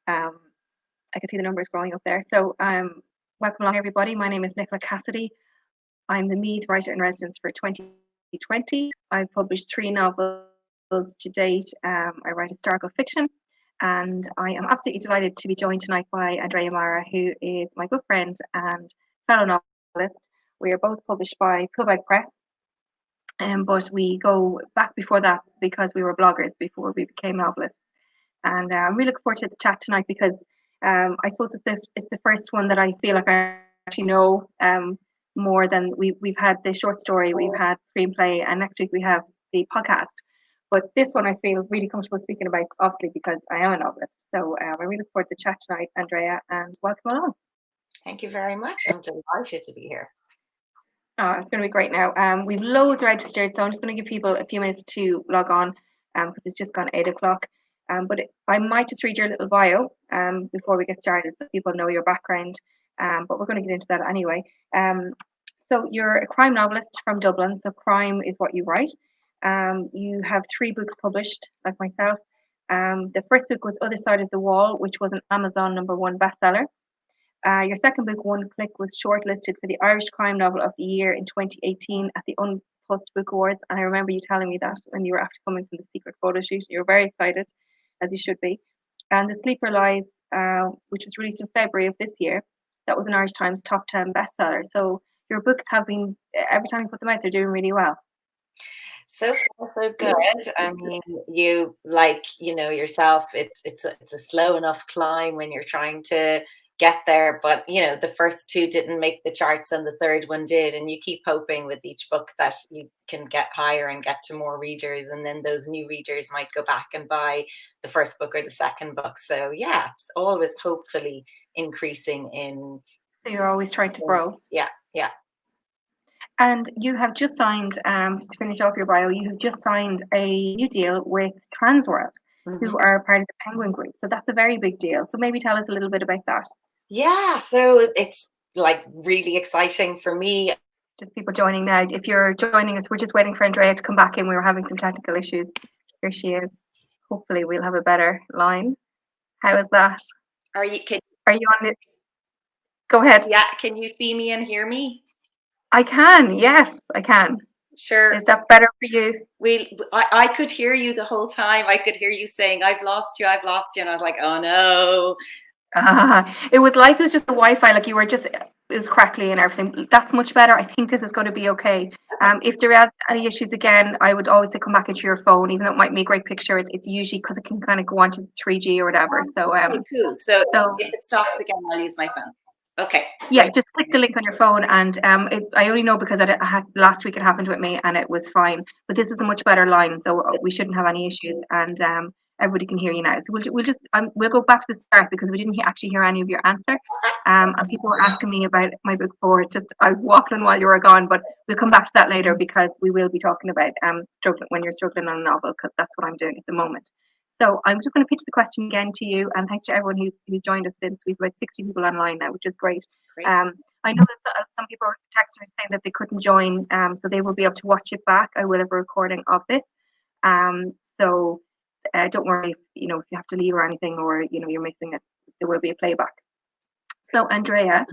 I can see the numbers growing up there. So welcome along, everybody. My name is Nicola Cassidy. I'm the Meath Writer in Residence for 2020. I've published 3 novels to date. I write historical fiction, and I am absolutely delighted to be joined tonight by Andrea Mara, who is my good friend and fellow novelist. We are both published by Poolbag Press, but we go back before that because we were bloggers before we became novelists. And I'm really looking forward to the chat tonight because I suppose it's the first one that I feel like I actually know more than we've had the short story, we've had screenplay, and next week we have the podcast. But this one I feel really comfortable speaking about, obviously, because I am a novelist. So I really look forward to the chat tonight, Andrea, and welcome along. Thank you very much. I'm delighted to be here. Oh, it's going to be great now. We've loads registered, so I'm just going to give people a few minutes to log on because it's just gone 8 o'clock. But I might just read your little bio before we get started so people know your background. But we're going to get into that anyway. So you're a crime novelist from Dublin, so crime is what you write. You have 3 books published, like myself. The first book was Other Side of the Wall, which was an Amazon #1 bestseller. Your second book, One Click, was shortlisted for the Irish Crime Novel of the Year in 2018 at the Unpost Book Awards. And I remember you telling me that when you were after coming from the secret photo shoot. You were very excited, as you should be. And The Sleeper Lies, which was released in February of this year, that was an Irish Times top 10 bestseller. So your books have been, every time you put them out, they're doing really well. So far, so good. I mean, you yourself, it's a slow enough climb when you're trying to get there, but the first 2 didn't make the charts and the third one did, and you keep hoping with each book that you can get higher and get to more readers, and then those new readers might go back and buy the first book or the second book. So yeah, it's always hopefully increasing in. So you're always trying to grow. Yeah. And you have just signed, just to finish off your bio, you have just signed a new deal with Transworld, who are part of the Penguin Group. So that's a very big deal. So maybe tell us a little bit about that. Yeah, so it's like really exciting for me. Just people joining now. If you're joining us, we're just waiting for Andrea to come back in. We were having some technical issues. Here she is. Hopefully we'll have a better line. How is that? Are you on it? Go ahead. Yeah, can you see me and hear me? I can, yes, I can. Sure. Is that better for you? I could hear you the whole time. I could hear you saying, I've lost you. And I was like, oh no. It was just the Wi-Fi, like you were just, it was crackly and everything. That's much better. I think this is going to be okay. If there is any issues again, I would always say come back into your phone, even though it might be a great picture. It's usually because it can kind of go on to 3G or whatever. So, okay, cool. So if it stops again, I'll use my phone. Okay. Yeah, just click the link on your phone, and I only know because I had last week it happened with me and it was fine. But this is a much better line, so we shouldn't have any issues, and everybody can hear you now. So we'll go back to the start because we didn't actually hear any of your answer. And people were asking me about my book 4. I was waffling while you were gone, but we'll come back to that later because we will be talking about struggling when you're struggling on a novel, because that's what I'm doing at the moment. So I'm just going to pitch the question again to you, and thanks to everyone who's joined us since. We've about 60 people online now, which is great. I know that some people are texting saying that they couldn't join, so they will be able to watch it back. I will have a recording of this. So don't worry if you have to leave or anything, or you're missing it. There will be a playback. So Andrea,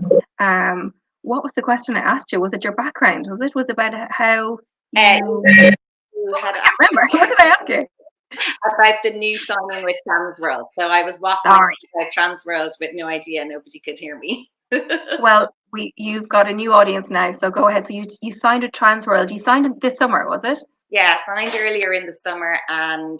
what was the question I asked you? Was it your background? Was it about how you had? I can't remember. What did I ask you? About the new signing with Transworld. So I was waffling about Transworld with no idea. Nobody could hear me. Well, you've got a new audience now, so go ahead. So you signed with Transworld. You signed it this summer, was it? Yeah, signed earlier in the summer, and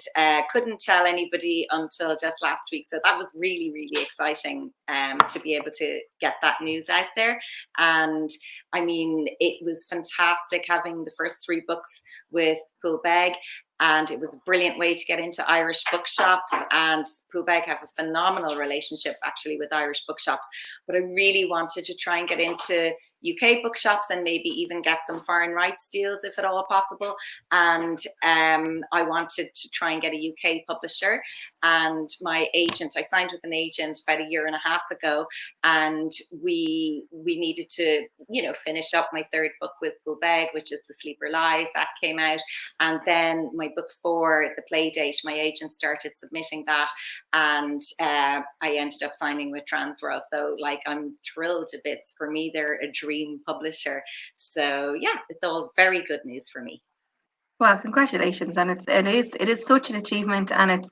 couldn't tell anybody until just last week. So that was really, really exciting to be able to get that news out there. And I mean, it was fantastic having the first 3 books with Poolbag. And it was a brilliant way to get into Irish bookshops, and Poolbag have a phenomenal relationship actually with Irish bookshops. But I really wanted to try and get into UK bookshops and maybe even get some foreign rights deals if at all possible. And I wanted to try and get a UK publisher. and my agent, I signed with an agent about a year and a half ago, and we needed to, finish up my third book with Bulbeg, which is The Sleeper Lies, that came out. And then my book 4, The Playdate, my agent started submitting that, and I ended up signing with Transworld. So like, I'm thrilled to bits. For me, they're a dream publisher. So yeah, it's all very good news for me. Well, congratulations, and it is such an achievement, and it's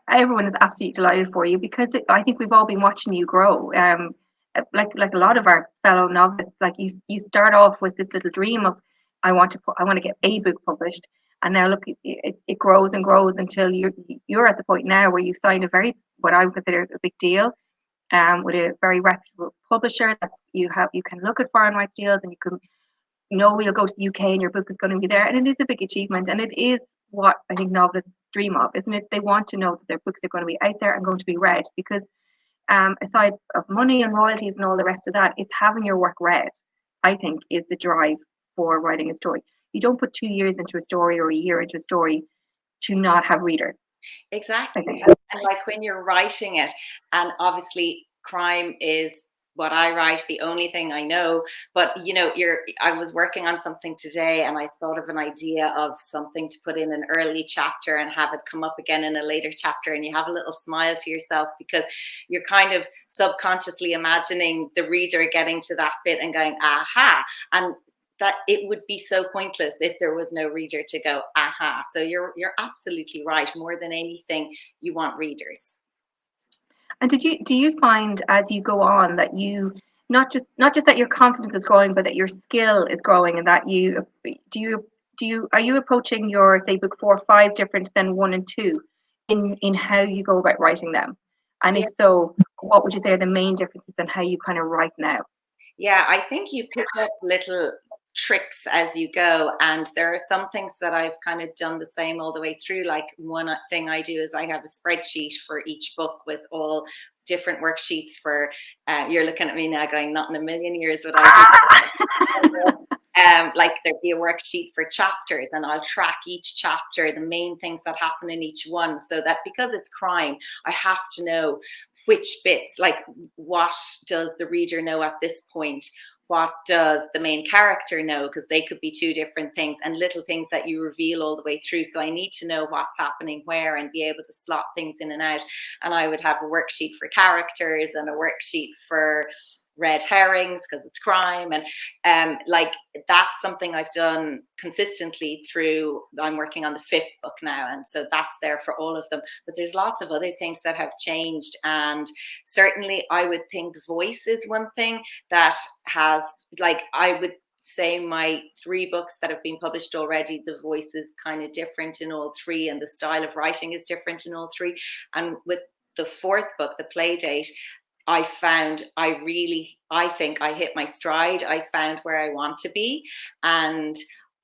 everyone is absolutely delighted for you because I think we've all been watching you grow. Like a lot of our fellow novelists, like you start off with this little dream of I want to get a book published, and now look, it grows and grows until you're at the point now where you've signed a very what I would consider a big deal, with a very reputable publisher. You can look at foreign rights deals, and you can you'll go to the UK and your book is going to be there. And it is a big achievement. And it is what I think novelists dream of, isn't it? They want to know that their books are going to be out there and going to be read because aside of money and royalties and all the rest of that, it's having your work read, I think, is the drive for writing a story. You don't put 2 years into a story or a year into a story to not have readers. Exactly. And like when you're writing it, and obviously crime is what I write, the only thing I know, but I was working on something today and I thought of an idea of something to put in an early chapter and have it come up again in a later chapter, and you have a little smile to yourself because you're kind of subconsciously imagining the reader getting to that bit and going, aha. And that it would be so pointless if there was no reader to go, aha. So you're absolutely right. More than anything, you want readers. And do you find as you go on that you not just that your confidence is growing, but that your skill is growing, and that are you approaching your, say, book 4 or 5 different than 1 and 2 in how you go about writing them? And if so, what would you say are the main differences in how you kind of write now? Yeah, I think you pick up little tricks as you go, and there are some things that I've kind of done the same all the way through. Like, one thing I do is I have a spreadsheet for each book with all different worksheets for you're looking at me now going, not in a million years would I do. Like, there'd be a worksheet for chapters, and I'll track each chapter, the main things that happen in each one, so that because it's crime, I have to know which bits, like what does the reader know at this point, what does the main character know, because they could be 2 different things, and little things that you reveal all the way through. So I need to know what's happening where and be able to slot things in and out. And I would have a worksheet for characters and a worksheet for red herrings because it's crime, and like, that's something I've done consistently through. I'm working on the 5th book now, and so that's there for all of them, but there's lots of other things that have changed. And certainly I would think voice is one thing that has, like, I would say my 3 books that have been published already, the voice is kind of different in all 3, and the style of writing is different in all 3. And with the 4th book, The Playdate, I found I think I hit my stride. I found where I want to be. And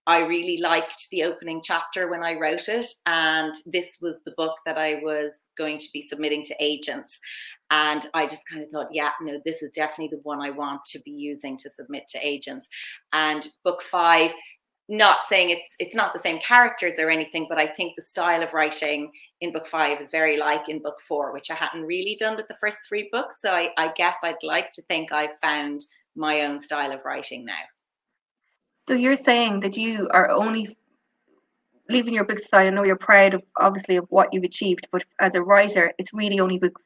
I really liked the opening chapter when I wrote it. And this was the book that I was going to be submitting to agents. And I just kind of thought, yeah, no, this is definitely the one I want to be using to submit to agents. And book 5, not saying it's not the same characters or anything, but I think the style of writing in book 5 is very like in book 4, which I hadn't really done with the first 3 books. So I guess I'd like to think I've found my own style of writing now. So you're saying that you are only leaving your books aside. I know you're proud of obviously of what you've achieved, but as a writer, it's really only book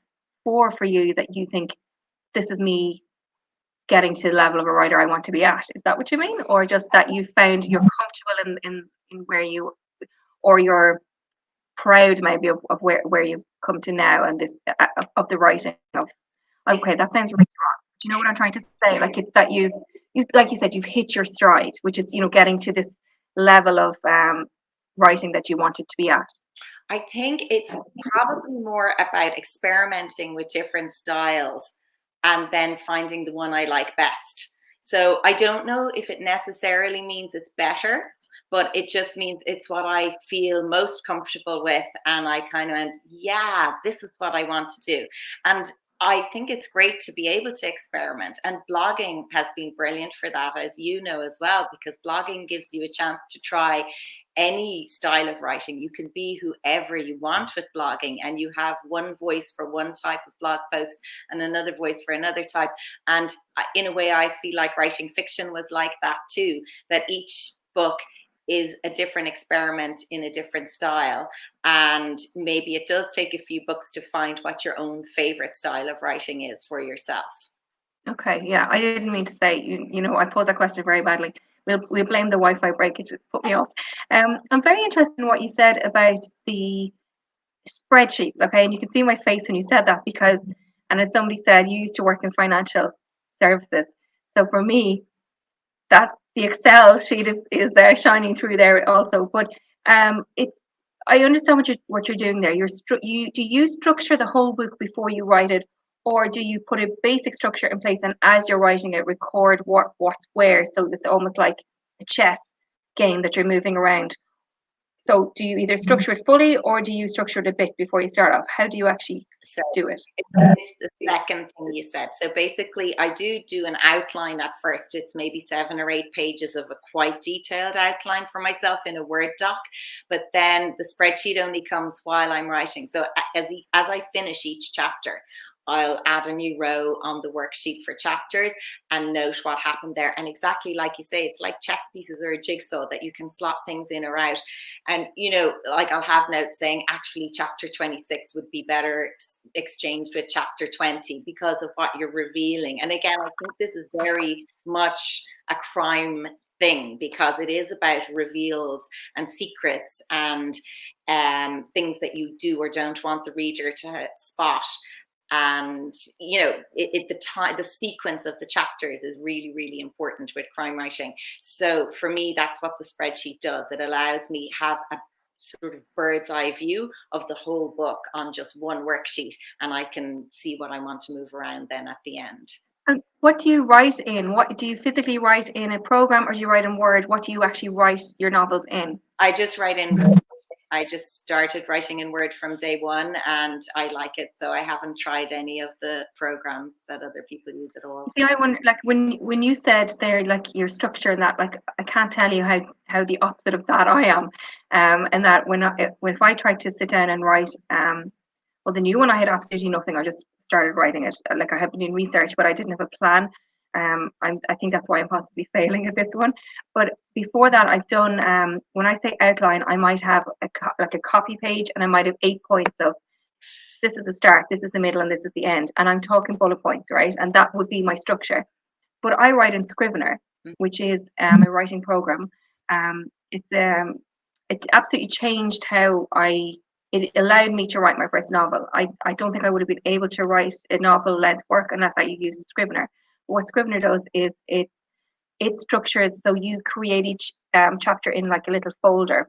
4 for you that you think this is me getting to the level of a writer I want to be at. Is that what you mean? Or just that you found you're comfortable in where you, or you're proud maybe of where you've come to now, and this of the writing of, okay, that sounds really wrong. Do you know what I'm trying to say? Like, it's that you like you said, you've hit your stride, which is, getting to this level of writing that you wanted to be at. I think it's probably more about experimenting with different styles and then finding the one I like best. So I don't know if it necessarily means it's better, but it just means it's what I feel most comfortable with. And I kind of went, yeah, this is what I want to do. And I think it's great to be able to experiment, and blogging has been brilliant for that, as you know as well, because blogging gives you a chance to try any style of writing. You can be whoever you want with blogging, and you have one voice for one type of blog post and another voice for another type. And in a way, I feel like writing fiction was like that too, that each book is a different experiment in a different style, and maybe it does take a few books to find what your own favorite style of writing is for yourself. Okay, yeah, I didn't mean to say, I posed that question very badly. We'll blame the Wi-Fi breakage. It put me off. I'm very interested in what you said about the spreadsheets, okay? And you can see my face when you said that because, and as somebody said, you used to work in financial services. So for me, that the Excel sheet is there shining through there also. But it's I understand what you're doing there. Do you structure the whole book before you write it, or do you put a basic structure in place and as you're writing it, record what's where? So it's almost like a chess game that you're moving around. So do you either structure it fully or do you structure it a bit before you start off? How do you actually So do it? it's the second thing you said. So basically, I do an outline at first. It's maybe 7 or 8 pages of a quite detailed outline for myself in a Word doc. But then the spreadsheet only comes while I'm writing. So as I finish each chapter, I'll add a new row on the worksheet for chapters and note what happened there. And exactly like you say, it's like chess pieces or a jigsaw that you can slot things in or out. And, like I'll have notes saying actually chapter 26 would be better exchanged with chapter 20 because of what you're revealing. And again, I think this is very much a crime thing because it is about reveals and secrets and things that you do or don't want the reader to spot. And the sequence of the chapters is really, really important with crime writing. So for me, that's what the spreadsheet does. It allows me have a sort of bird's eye view of the whole book on just one worksheet, and I can see what I want to move around then at the end. And what do you write in? What do you physically write in a program, or do you write in Word? What do you actually write your novels in? I just write in. I just started writing in Word from day one, and I like it. So I haven't tried any of the programs that other people use at all. See, I wonder, like when you said there, like your structure and that, like I can't tell you how the opposite of that I am, and that if I tried to sit down and write, well, the new one I had absolutely nothing. I just started writing it. Like I have been doing research, but I didn't have a plan. I think that's why I'm possibly failing at this one. But before that, I've done. When I say outline, I might have like a copy page, and I might have 8 points of this is the start, this is the middle, and this is the end. And I'm talking bullet points, right? And that would be my structure. But I write in Scrivener, which is a writing program. It absolutely changed how it allowed me to write my first novel. I don't think I would have been able to write a novel length work unless I used Scrivener. But what Scrivener does is it structures so you create each chapter in like a little folder,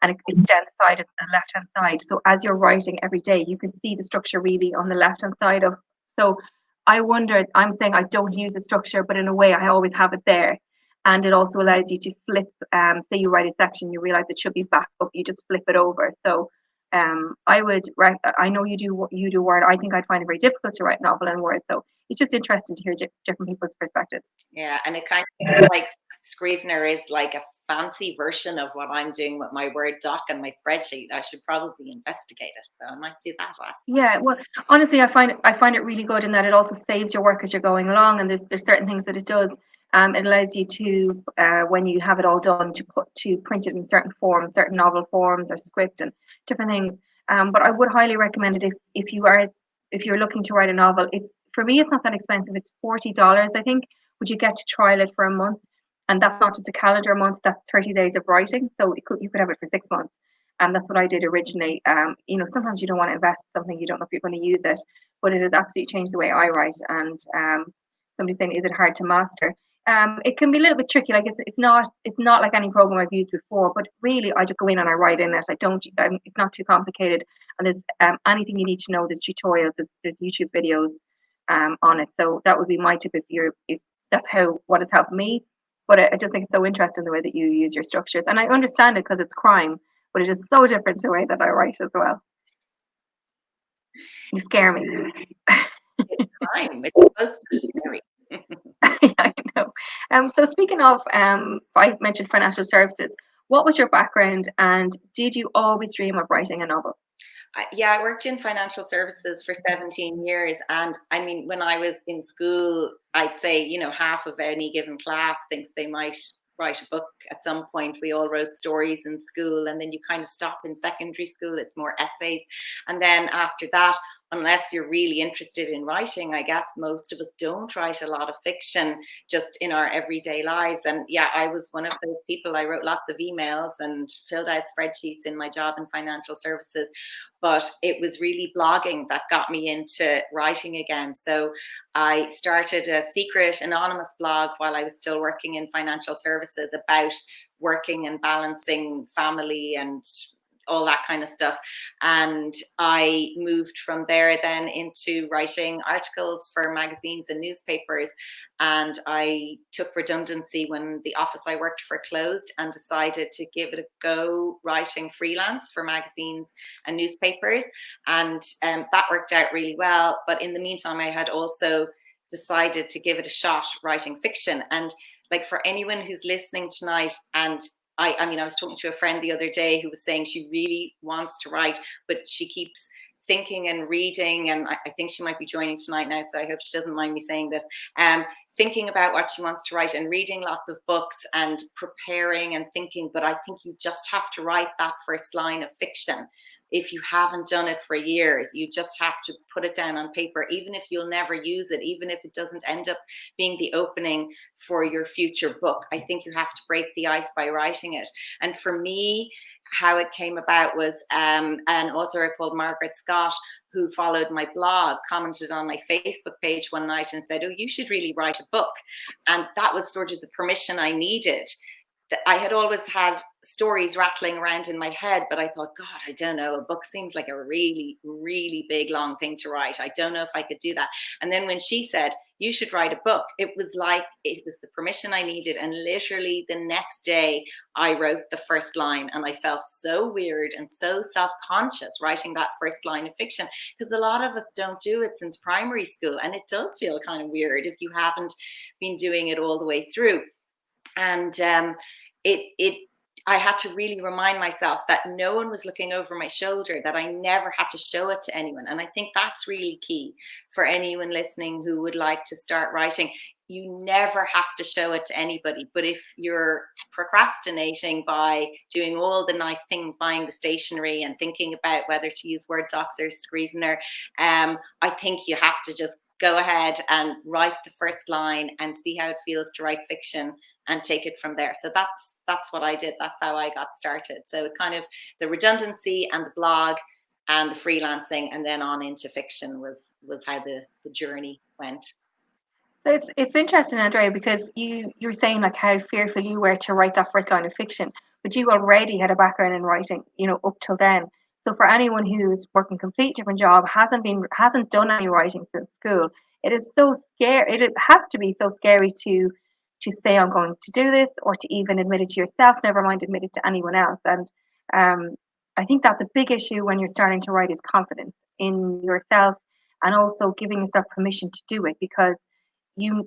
and it's down the side and left hand side. So as you're writing every day, you can see the structure really on the left hand side of. So I wonder. I'm saying I don't use a structure, but in a way, I always have it there. And it also allows you to flip. Say you write a section, you realize it should be back up, you just flip it over. So I would write. I know you do Word. I think I'd find it very difficult to write a novel in Word. So it's just interesting to hear different people's perspectives. Yeah, and it kind of like Scrivener is like a fancy version of what I'm doing with my Word doc and my spreadsheet. I should probably investigate it, so I might do that. Yeah, well, honestly, I find it really good in that it also saves your work as you're going along, and there's certain things that it does. It allows you to, when you have it all done, to print it in certain forms, certain novel forms or script and different things. But I would highly recommend it if you're looking to write a novel. For me, it's not that expensive. It's $40, I think. Would you get to trial it for a month? And that's not just a calendar month. That's 30 days of writing. So you could have it for 6 months. And that's what I did originally. Sometimes you don't want to invest in something you don't know if you're going to use it, but it has absolutely changed the way I write. And somebody's saying, is it hard to master? It can be a little bit tricky. Like it's not like any program I've used before, but really I just go in and I write in it. I don't. It's not too complicated. And there's anything you need to know. There's tutorials. There's YouTube videos on it. So that would be my tip if that's what has helped me. But I just think it's so interesting the way that you use your structures, and I understand it because it's crime, but it is so different to the way that I write as well. You scare me. time. It's supposed to be scary. Yeah, I know. So speaking of, I mentioned financial services. What was your background, and did you always dream of writing a novel? I worked in financial services for 17 years. And I mean, when I was in school, I'd say, half of any given class thinks they might write a book at some point. We all wrote stories in school, and then you kind of stop in secondary school. It's more essays. And then after that, unless you're really interested in writing, I guess most of us don't write a lot of fiction just in our everyday lives. And yeah, I was one of those people. I wrote lots of emails and filled out spreadsheets in my job in financial services, but it was really blogging that got me into writing again. So I started a secret anonymous blog while I was still working in financial services about working and balancing family and all that kind of stuff. And I moved from there then into writing articles for magazines and newspapers. And I took redundancy when the office I worked for closed, and decided to give it a go writing freelance for magazines and newspapers. And that worked out really well. But in the meantime, I had also decided to give it a shot writing fiction. And like, for anyone who's listening tonight, and I mean, I was talking to a friend the other day who was saying she really wants to write, but she keeps thinking and reading, and I think she might be joining tonight now, so I hope she doesn't mind me saying this. Thinking about what she wants to write and reading lots of books and preparing and thinking, but I think you just have to write that first line of fiction. If you haven't done it for years, you just have to put it down on paper, even if you'll never use it, even if it doesn't end up being the opening for your future book. I think you have to break the ice by writing it. And for me, how it came about was an author called Margaret Scott, who followed my blog, commented on my Facebook page one night and said, "Oh, you should really write a book." And that was sort of the permission I needed. I had always had stories rattling around in my head, but I thought, God, I don't know. A book seems like a really, really big, long thing to write. I don't know if I could do that. And then when she said, "You should write a book," it was like it was the permission I needed. And literally the next day, I wrote the first line, and I felt so weird and so self-conscious writing that first line of fiction, because a lot of us don't do it since primary school. And it does feel kind of weird if you haven't been doing it all the way through. And it I had to really remind myself that no one was looking over my shoulder, that I never had to show it to anyone. And I think that's really key for anyone listening who would like to start writing. You never have to show it to anybody. But if you're procrastinating by doing all the nice things, buying the stationery and thinking about whether to use Word docs or Scrivener, I think you have to just go ahead and write the first line and see how it feels to write fiction and take it from there. So that's what I did. That's how I got started. So it kind of, the redundancy and the blog and the freelancing and then on into fiction was how the journey went. So it's interesting, Andrea, because you were saying like how fearful you were to write that first line of fiction, but you already had a background in writing, up till then. So for anyone who's working a complete different job, hasn't done any writing since school, it is so scary. It has to be so scary to say I'm going to do this, or to even admit it to yourself, never mind admit it to anyone else. And I think that's a big issue when you're starting to write, is confidence in yourself, and also giving yourself permission to do it, because you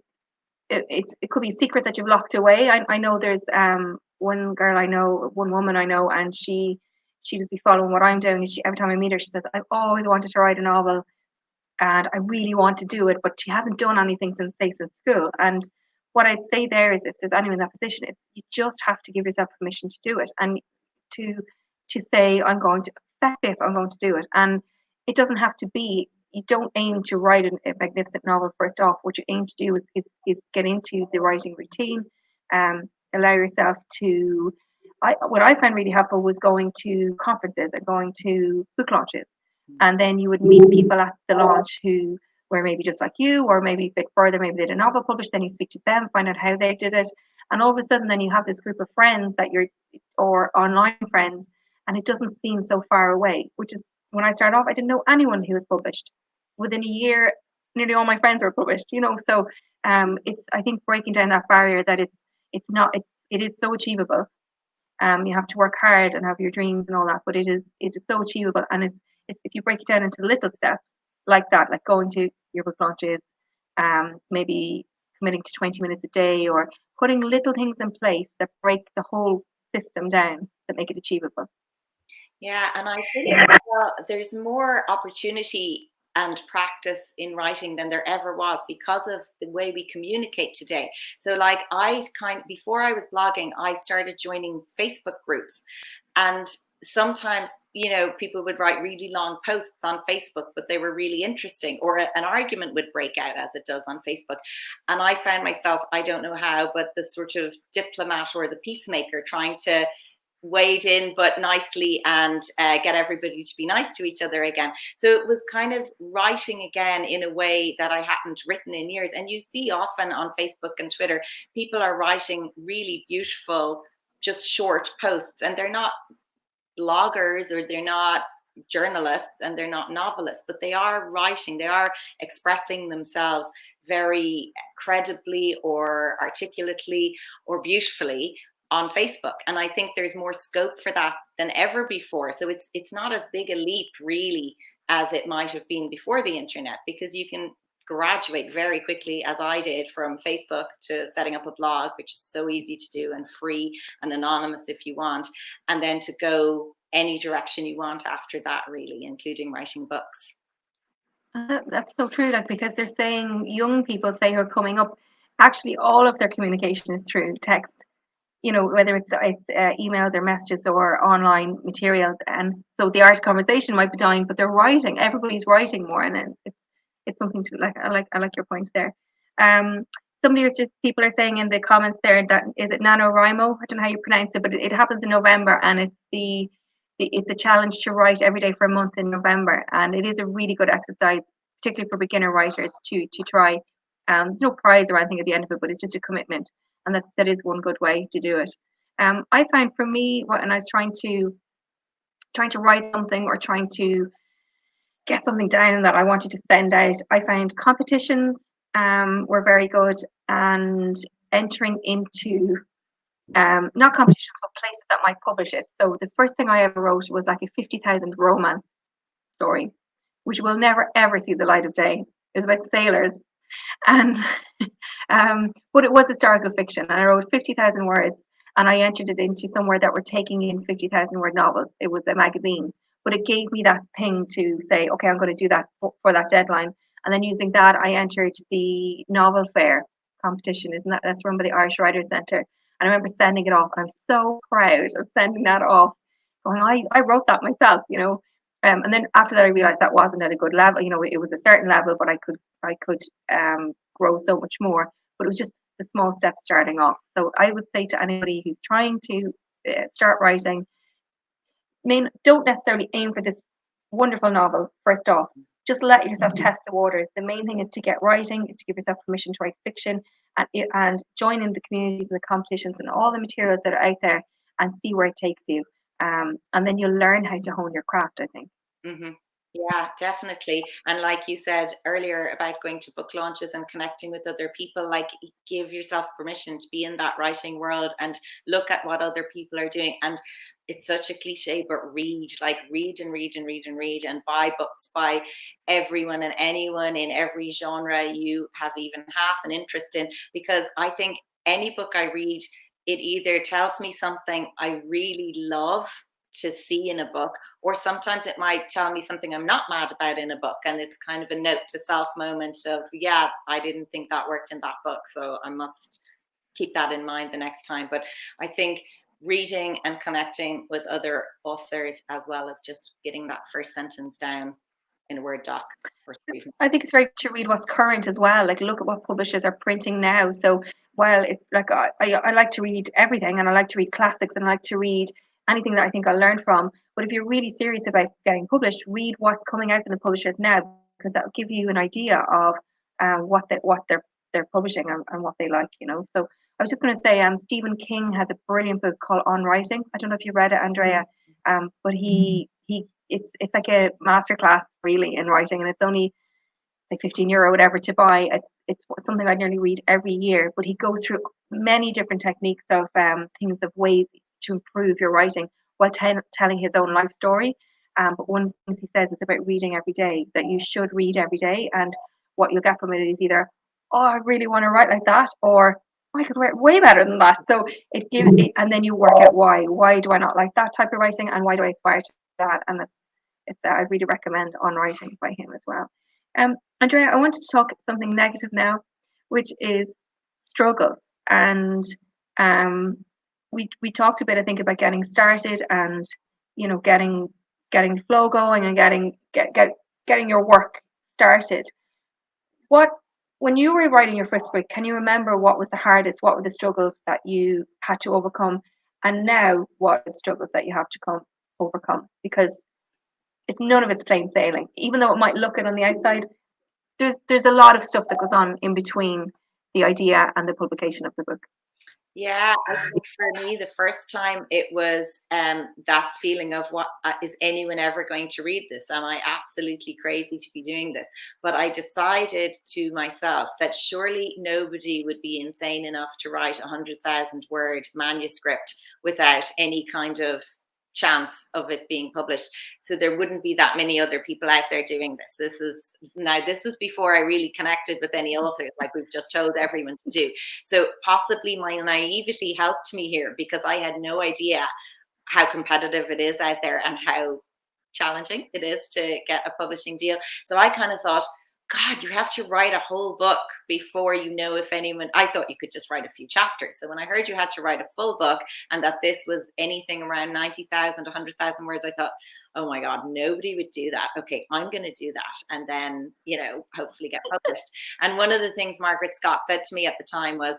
it could be a secret that you've locked away. I know there's one girl I know, one woman I know, and she just be following what I'm doing, and she, every time I meet her, she says, "I've always wanted to write a novel and I really want to do it," but she hasn't done anything since school. And what I'd say there is, if there's anyone in that position, it's, you just have to give yourself permission to do it, and to to say, I'm going to affect this, I'm going to do it. And it doesn't have to be, you don't aim to write a magnificent novel first off. What you aim to do is get into the writing routine, allow yourself to, what I found really helpful was going to conferences and going to book launches. And then you would meet people at the launch who were maybe just like you, or maybe a bit further, maybe they had a novel published, then you speak to them, find out how they did it. And all of a sudden then you have this group of friends that you're, or online friends, and it doesn't seem so far away, which is, when I started off, I didn't know anyone who was published. Within a year, nearly all my friends were published. So it's, I think, breaking down that barrier, that it is so achievable. You have to work hard and have your dreams and all that, but it is so achievable. And it's if you break it down into little steps like that, like going to your book launches, maybe committing to 20 minutes a day, or putting little things in place that break the whole system down that make it achievable. Yeah, and I think as well, there's more opportunity and practice in writing than there ever was because of the way we communicate today. So like before I was blogging, I started joining Facebook groups, and sometimes, people would write really long posts on Facebook, but they were really interesting, or an argument would break out as it does on Facebook. And I found myself, I don't know how, but the sort of diplomat or the peacemaker trying to wade in but nicely and get everybody to be nice to each other again. So it was kind of writing again in a way that I hadn't written in years. And you see often on Facebook and Twitter, people are writing really beautiful, just short posts, and they're not bloggers or they're not journalists and they're not novelists, but they are writing, they are expressing themselves very credibly or articulately or beautifully on Facebook. And I think there's more scope for that than ever before. So it's not as big a leap really as it might have been before the internet, because you can graduate very quickly, as I did, from Facebook to setting up a blog, which is so easy to do and free and anonymous if you want, and then to go any direction you want after that, really, including writing books. That's so true, like, because they're saying, young people say, who are coming up, actually all of their communication is through text, whether it's emails or messages or online materials. And so the art conversation might be dying, but they're writing. Everybody's writing more, and it's something to like. I like your point there. People are saying in the comments there that, is it Nanowrimo? I don't know how you pronounce it, but it happens in November, and it's a challenge to write every day for a month in November, and it is a really good exercise, particularly for beginner writers, to try. There's no prize or anything at the end of it, but it's just a commitment, and that is one good way to do it. I find for me, when I was trying to write something or trying to get something down that I wanted to send out, I found competitions were very good, and entering into not competitions, but places that might publish it. So the first thing I ever wrote was like a 50,000 romance story, which will never ever see the light of day. It was about sailors, and but it was historical fiction, and I wrote 50,000 words, and I entered it into somewhere that were taking in 50,000 word novels. It was a magazine, but it gave me that thing to say, okay, I'm going to do that for that deadline. And then using that, I entered the novel fair competition. That's run by the Irish Writers Centre. And I remember sending it off, and I'm so proud of sending that off, going, I wrote that myself, and then after that, I realized that wasn't at a good level. It was a certain level, but I could grow so much more. But it was just the small steps starting off. So I would say to anybody who's trying to start writing, don't necessarily aim for this wonderful novel first off. Just let yourself test the waters. The main thing is to get writing, is to give yourself permission to write fiction, and join in the communities and the competitions and all the materials that are out there, and see where it takes you. And then you'll learn how to hone your craft, I think. Mm-hmm. Yeah, definitely. And like you said earlier about going to book launches and connecting with other people, like, give yourself permission to be in that writing world and look at what other people are doing. And it's such a cliche, but read and read and read and read, and buy books by everyone and anyone in every genre you have even half an interest in. Because I think any book I read, it either tells me something I really love to see in a book, or sometimes it might tell me something I'm not mad about in a book, and it's kind of a note to self moment of, yeah, I didn't think that worked in that book, so I must keep that in mind the next time. But I think reading and connecting with other authors, as well as just getting that first sentence down in a Word doc. I think it's very good to read what's current as well. Like, look at what publishers are printing now. So while it's like, I like to read everything, and I like to read classics, and I like to read anything that I think I'll learn from. But if you're really serious about getting published, read what's coming out from the publishers now, because that will give you an idea of what they're publishing, and what they like. So I was just going to say, Stephen King has a brilliant book called On Writing. I don't know if you read it, Andrea, but it's like a masterclass really in writing, and it's only like €15 or whatever to buy. It's something I nearly read every year. But he goes through many different techniques of things, of ways to improve your writing while telling his own life story. But one thing he says is about reading every day, that you should read every day, and what you'll get from it is either oh, I really want to write like that, or I could write way better than that. So it gives it, and then you work out why. Why do I not like that type of writing, and why do I aspire to that? And it's I really recommend On Writing by him as well. Andrea, I wanted to talk something negative now, which is struggles. And we talked a bit, I think, about getting started and getting the flow going and getting your work started. What When you were writing your first book, can you remember what was the hardest? What were the struggles that you had to overcome? And now, what are the struggles that you have to overcome? Because it's none of it's plain sailing. Even though it might look it on the outside, there's a lot of stuff that goes on in between the idea and the publication of the book. Yeah, I think for me, the first time it was that feeling of what is anyone ever going to read this? Am I absolutely crazy to be doing this? But I decided to myself that surely nobody would be insane enough to write 100,000 word manuscript without any kind of chance of it being published. So there wouldn't be that many other people out there doing this. This was before I really connected with any authors, like we've just told everyone to do. So possibly my naivety helped me here, because I had no idea how competitive it is out there and how challenging it is to get a publishing deal. So I kind of thought, God, you have to write a whole book before you know if anyone. I thought you could just write a few chapters. So when I heard you had to write a full book and that this was anything around 90,000, 100,000 words, I thought, oh my God, nobody would do that. Okay, I'm going to do that. And then, hopefully get published. And one of the things Margaret Scott said to me at the time was,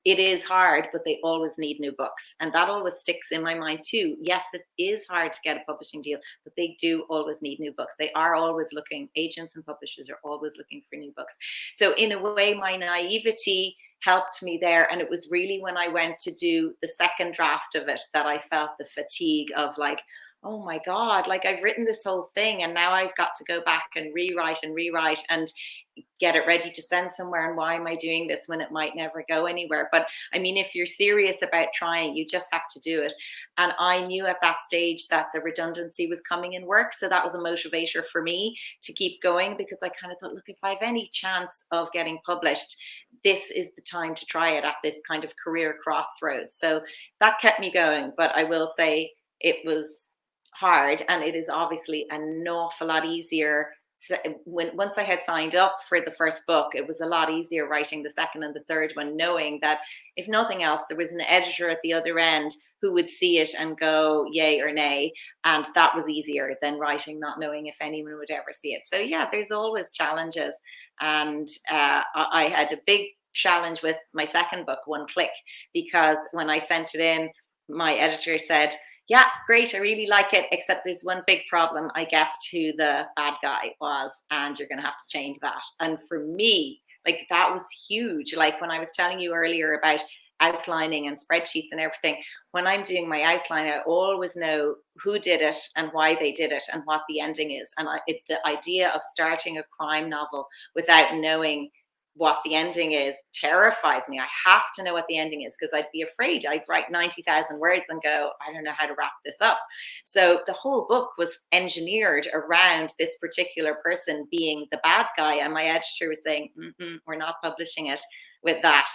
it is hard, but they always need new books. And that always sticks in my mind too. Yes, it is hard to get a publishing deal, but they do always need new books. They are always looking, agents and publishers are always looking for new books. So in a way, my naivety helped me there. And it was really when I went to do the second draft of it that I felt the fatigue of like, oh my God, like I've written this whole thing and now I've got to go back and rewrite and get it ready to send somewhere. And why am I doing this when it might never go anywhere? But I mean, if you're serious about trying, you just have to do it. And I knew at that stage that the redundancy was coming in work. So that was a motivator for me to keep going, because I kind of thought, look, if I have any chance of getting published, this is the time to try it at this kind of career crossroads. So that kept me going. But I will say it was hard, and it is obviously an awful lot easier once I had signed up for the first book. It was a lot easier writing the second and the third one, knowing that if nothing else, there was an editor at the other end who would see it and go yay or nay, and that was easier than writing not knowing if anyone would ever see it. So yeah, there's always challenges, and I had a big challenge with my second book, One Click, because when I sent it in, my editor said, yeah, great, I really like it, except there's one big problem. I guessed who the bad guy was, and you're going to have to change that. And for me, like, that was huge. Like when I was telling you earlier about outlining and spreadsheets and everything, when I'm doing my outline, I always know who did it and why they did it and what the ending is. And the idea of starting a crime novel without knowing what the ending is terrifies me. I have to know what the ending is, because I'd be afraid I'd write 90,000 words and go, I don't know how to wrap this up. So the whole book was engineered around this particular person being the bad guy, and my editor was saying, we're not publishing it with that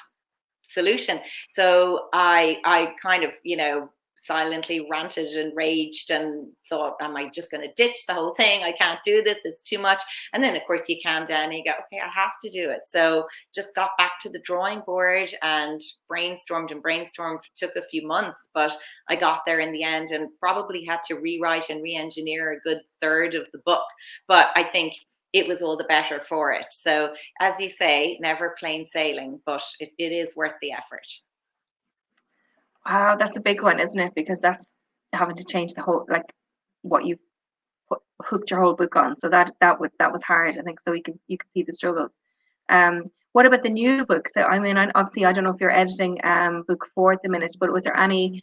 solution. So I kind of, silently ranted and raged and thought, am I just going to ditch the whole thing? I can't do this. It's too much. And then, of course, you calm down and you go, okay, I have to do it. So just got back to the drawing board and brainstormed. Took a few months, but I got there in the end, and probably had to rewrite and re-engineer a good third of the book. But I think it was all the better for it. So as you say, never plain sailing, but it is worth the effort. Wow, that's a big one, isn't it? Because that's having to change the whole, like, what you've hooked your whole book on. So that was hard. I think so. You can see the struggles. What about the new book? So I mean, obviously, I don't know if you're editing book 4 at the minute, but was there any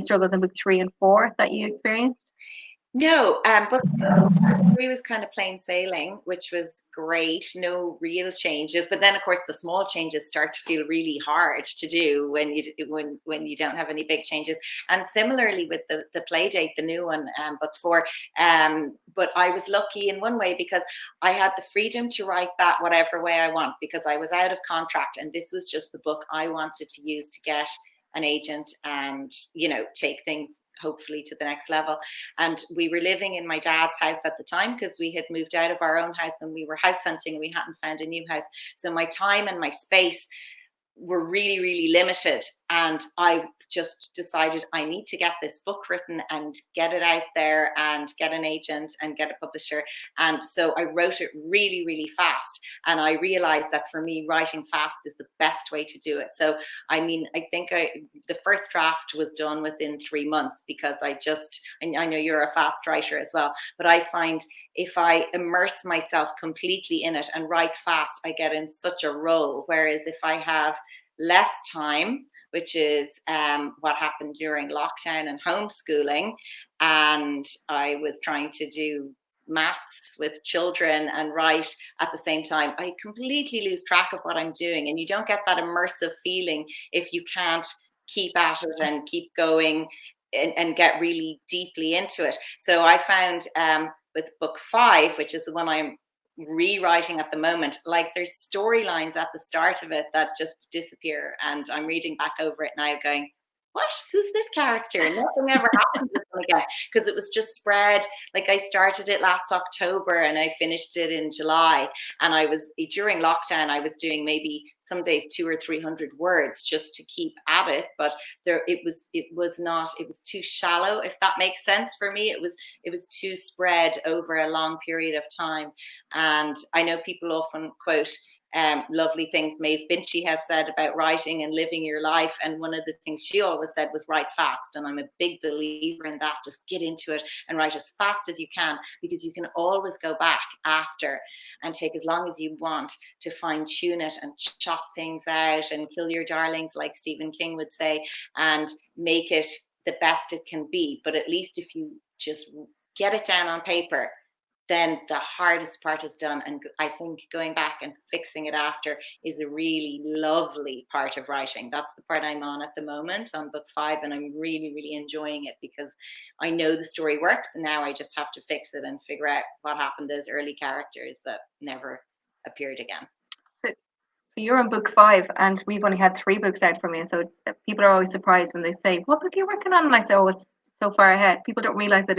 struggles in book 3 and 4 that you experienced? No, but it was kind of plain sailing, which was great. No real changes, but then of course the small changes start to feel really hard to do when you don't have any big changes. And similarly with the play date, the new one, book 4. But I was lucky in one way because I had the freedom to write that whatever way I want because I was out of contract, and this was just the book I wanted to use to get an agent and take things hopefully to the next level. And we were living in my dad's house at the time because we had moved out of our own house and we were house hunting and we hadn't found a new house. So my time and my space were really, really limited. And I just decided I need to get this book written and get it out there and get an agent and get a publisher. And so I wrote it really, really fast. And I realized that for me, writing fast is the best way to do it. So, I mean, I think the first draft was done within 3 months because I know you're a fast writer as well, but I find if I immerse myself completely in it and write fast, I get in such a roll. Whereas if I have less time, which is what happened during lockdown and homeschooling, and I was trying to do maths with children and write at the same time, I completely lose track of what I'm doing. And you don't get that immersive feeling if you can't keep at it and keep going and get really deeply into it. So I found with book 5, which is the one I'm rewriting at the moment, like there's storylines at the start of it that just disappear, and I'm reading back over it now going, what, who's this character? Nothing ever happened with them again, because it was just spread. Like I started it last October and I finished it in July, and I was during lockdown I was doing maybe some days 200 or 300 words just to keep at it, but it was too shallow, if that makes sense. For me, it was too spread over a long period of time. And I know people often quote lovely things Maeve Binchy has said about writing and living your life. And one of the things she always said was write fast. And I'm a big believer in that. Just get into it and write as fast as you can, because you can always go back after and take as long as you want to fine tune it and chop things out and kill your darlings, like Stephen King would say, and make it the best it can be. But at least if you just get it down on paper, then the hardest part is done. And I think going back and fixing it after is a really lovely part of writing. That's the part I'm on at the moment on book 5. And I'm really, really enjoying it because I know the story works. And now I just have to fix it and figure out what happened to those early characters that never appeared again. So you're on book 5 and we've only had 3 books out from you. So people are always surprised when they say, what book are you working on? And I say, oh, it's so far ahead. People don't realize that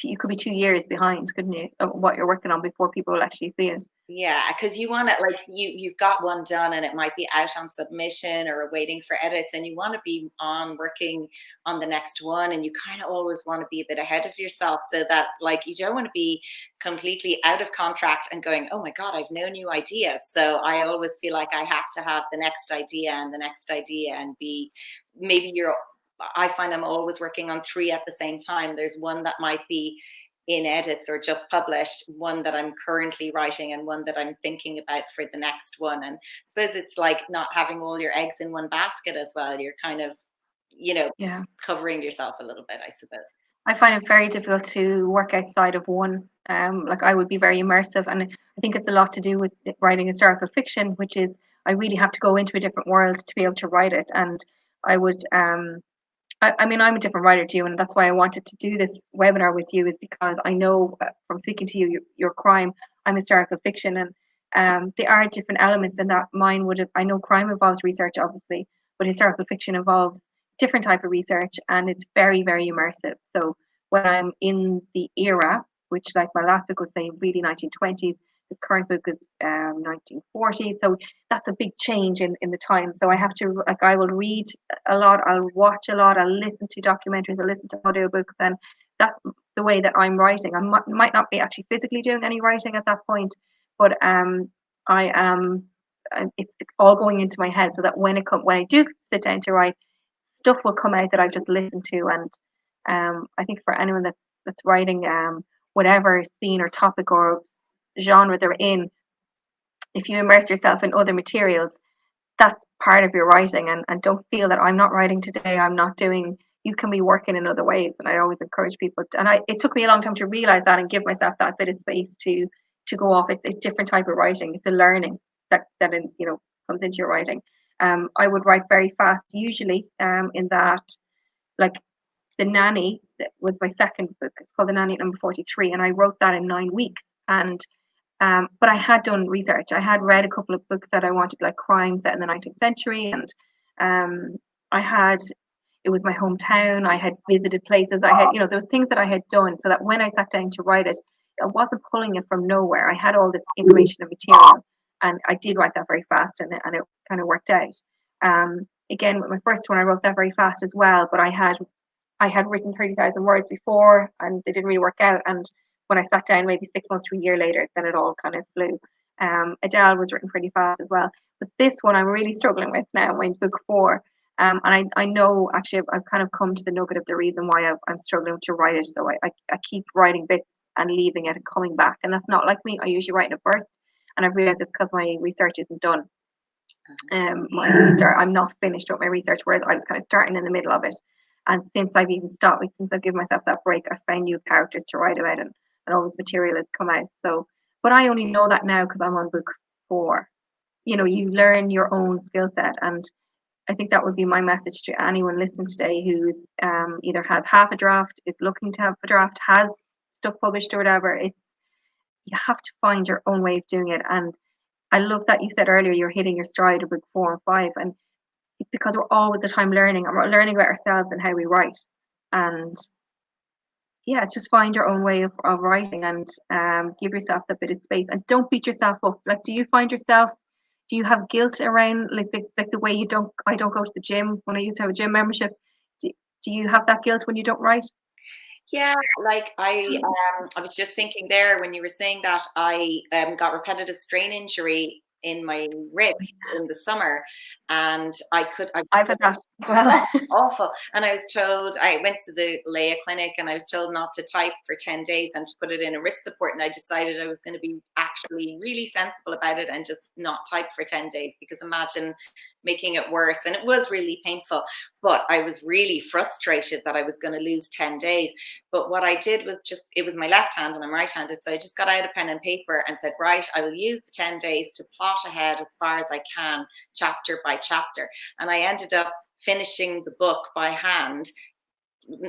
you could be 2 years behind, couldn't you, of what you're working on before people will actually see it. Yeah, because you want it, like you've got one done and it might be out on submission or waiting for edits, and you want to be on working on the next one, and you kind of always want to be a bit ahead of yourself so that like you don't want to be completely out of contract and going, oh my God, I've no new ideas. So I always feel like I have to have the next idea and the next idea and be I find I'm always working on 3 at the same time. There's one that might be in edits or just published, one that I'm currently writing, and one that I'm thinking about for the next one. And I suppose it's like not having all your eggs in one basket as well. You're kind of, covering yourself a little bit, I suppose. I find it very difficult to work outside of one. Like I would be very immersive, and I think it's a lot to do with writing historical fiction, which is I really have to go into a different world to be able to write it. And I would I mean, I'm a different writer to you, and that's why I wanted to do this webinar with you, is because I know from speaking to you, your crime, I'm historical fiction, and there are different elements in that. Mine would have, I know crime involves research, obviously, but historical fiction involves different type of research, and it's very, very immersive. So when I'm in the era, which like my last book was saying really 1920s, this current book is 1940s. So that's a big change in the time. So I have to, like, I will read a lot, I'll watch a lot, I'll listen to documentaries, I'll listen to audiobooks, and that's the way that I'm writing. I might not be actually physically doing any writing at that point, but I am. It's all going into my head, so that when I do sit down to write, stuff will come out that I've just listened to. And I think for anyone that's writing whatever scene or topic or genre they're in, if you immerse yourself in other materials, that's part of your writing. And don't feel that I'm not writing today, I'm not doing you can be working in other ways. And I always encourage people it took me a long time to realize that and give myself that bit of space to go off. It's a different type of writing. It's a learning that comes into your writing. I would write very fast usually, in that, like, The Nanny, that was my second book. It's called The Nanny number 43, and I wrote that in 9 weeks. And but I had done research. I had read a couple of books that I wanted, like crime set in the 19th century, and it was my hometown. I had visited places. I had, there was things that I had done, so that when I sat down to write it, I wasn't pulling it from nowhere. I had all this information and material, and I did write that very fast, and it kind of worked out. Again, with my first one, I wrote that very fast as well, but I had written 30,000 words before, and they didn't really work out. And when I sat down, maybe 6 months to a year later, then it all kind of flew. Adele was written pretty fast as well. But this one I'm really struggling with now, my book 4. And I know, actually, I've kind of come to the nugget of the reason why I'm struggling to write it. So I keep writing bits and leaving it and coming back. And that's not like me. I usually write in a burst. And I've realized it's because my research isn't done. I'm not finished with my research, whereas I was kind of starting in the middle of it. And since I've given myself that break, I found new characters to write about, and all this material has come out. So, but I only know that now because I'm on book 4. You learn your own skill set, and I think that would be my message to anyone listening today who's either has half a draft, is looking to have a draft, has stuff published or whatever. You have to find your own way of doing it. And I love that you said earlier you're hitting your stride of book 4 and 5, and because we're all at the time learning, and we're learning about ourselves and how we write. And yeah, it's just find your own way of writing, and give yourself that bit of space, and don't beat yourself up. Like, do you have guilt around like the way I don't go to the gym when I used to have a gym membership? Do you have that guilt when you don't write? Yeah, like I was just thinking there when you were saying that I got repetitive strain injury in my rib in the summer, and I've had that as well. Awful. And I was told, I went to the Leia clinic, and I was told not to type for 10 days and to put it in a wrist support. And I decided I was going to be actually really sensible about it and just not type for 10 days, because imagine making it worse. And it was really painful, but I was really frustrated that I was going to lose 10 days. But what I did was it was my left hand and I'm right-handed. So I just got out a pen and paper and said, right, I will use the 10 days to plot ahead as far as I can, chapter by chapter. And I ended up finishing the book by hand.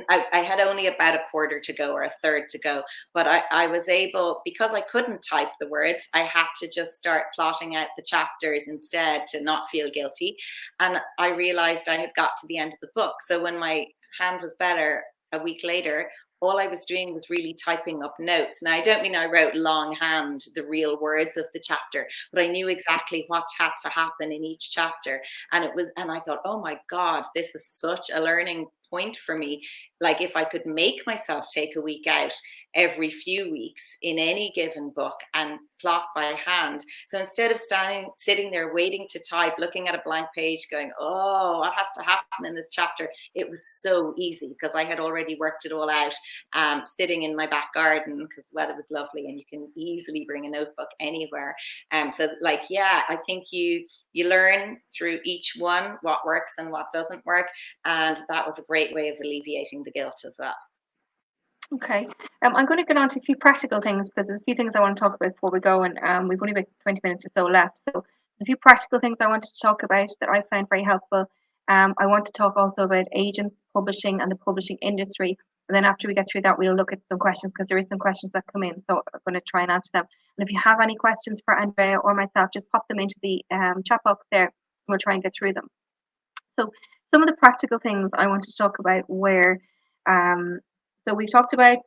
I had only about a quarter to go, or a third to go, but I was able, because I couldn't type the words, I had to just start plotting out the chapters instead to not feel guilty. And I realized I had got to the end of the book. So when my hand was better a week later, all I was doing was really typing up notes. Now, I don't mean I wrote longhand the real words of the chapter, but I knew exactly what had to happen in each chapter. And I thought, oh my God, this is such a learning point for me. Like, if I could make myself take a week out every few weeks in any given book and plot by hand. So instead of sitting there waiting to type, looking at a blank page going, oh, what has to happen in this chapter? It was so easy because I had already worked it all out, sitting in my back garden because the weather was lovely and you can easily bring a notebook anywhere. So like, yeah, I think you learn through each one what works and what doesn't work. And that was a great way of alleviating the guilt as well. Okay, I'm going to get on to a few practical things because there's a few things I want to talk about before we go, and we've only about 20 minutes or so left. So there's a few practical things I wanted to talk about that I found very helpful. I want to talk also about agents, publishing, and the publishing industry. And then after we get through that, we'll look at some questions because there is some questions that come in. So I'm going to try and answer them. And if you have any questions for Andrea or myself, just pop them into the chat box there, and we'll try and get through them. So some of the practical things I wanted to talk about were, so we've talked about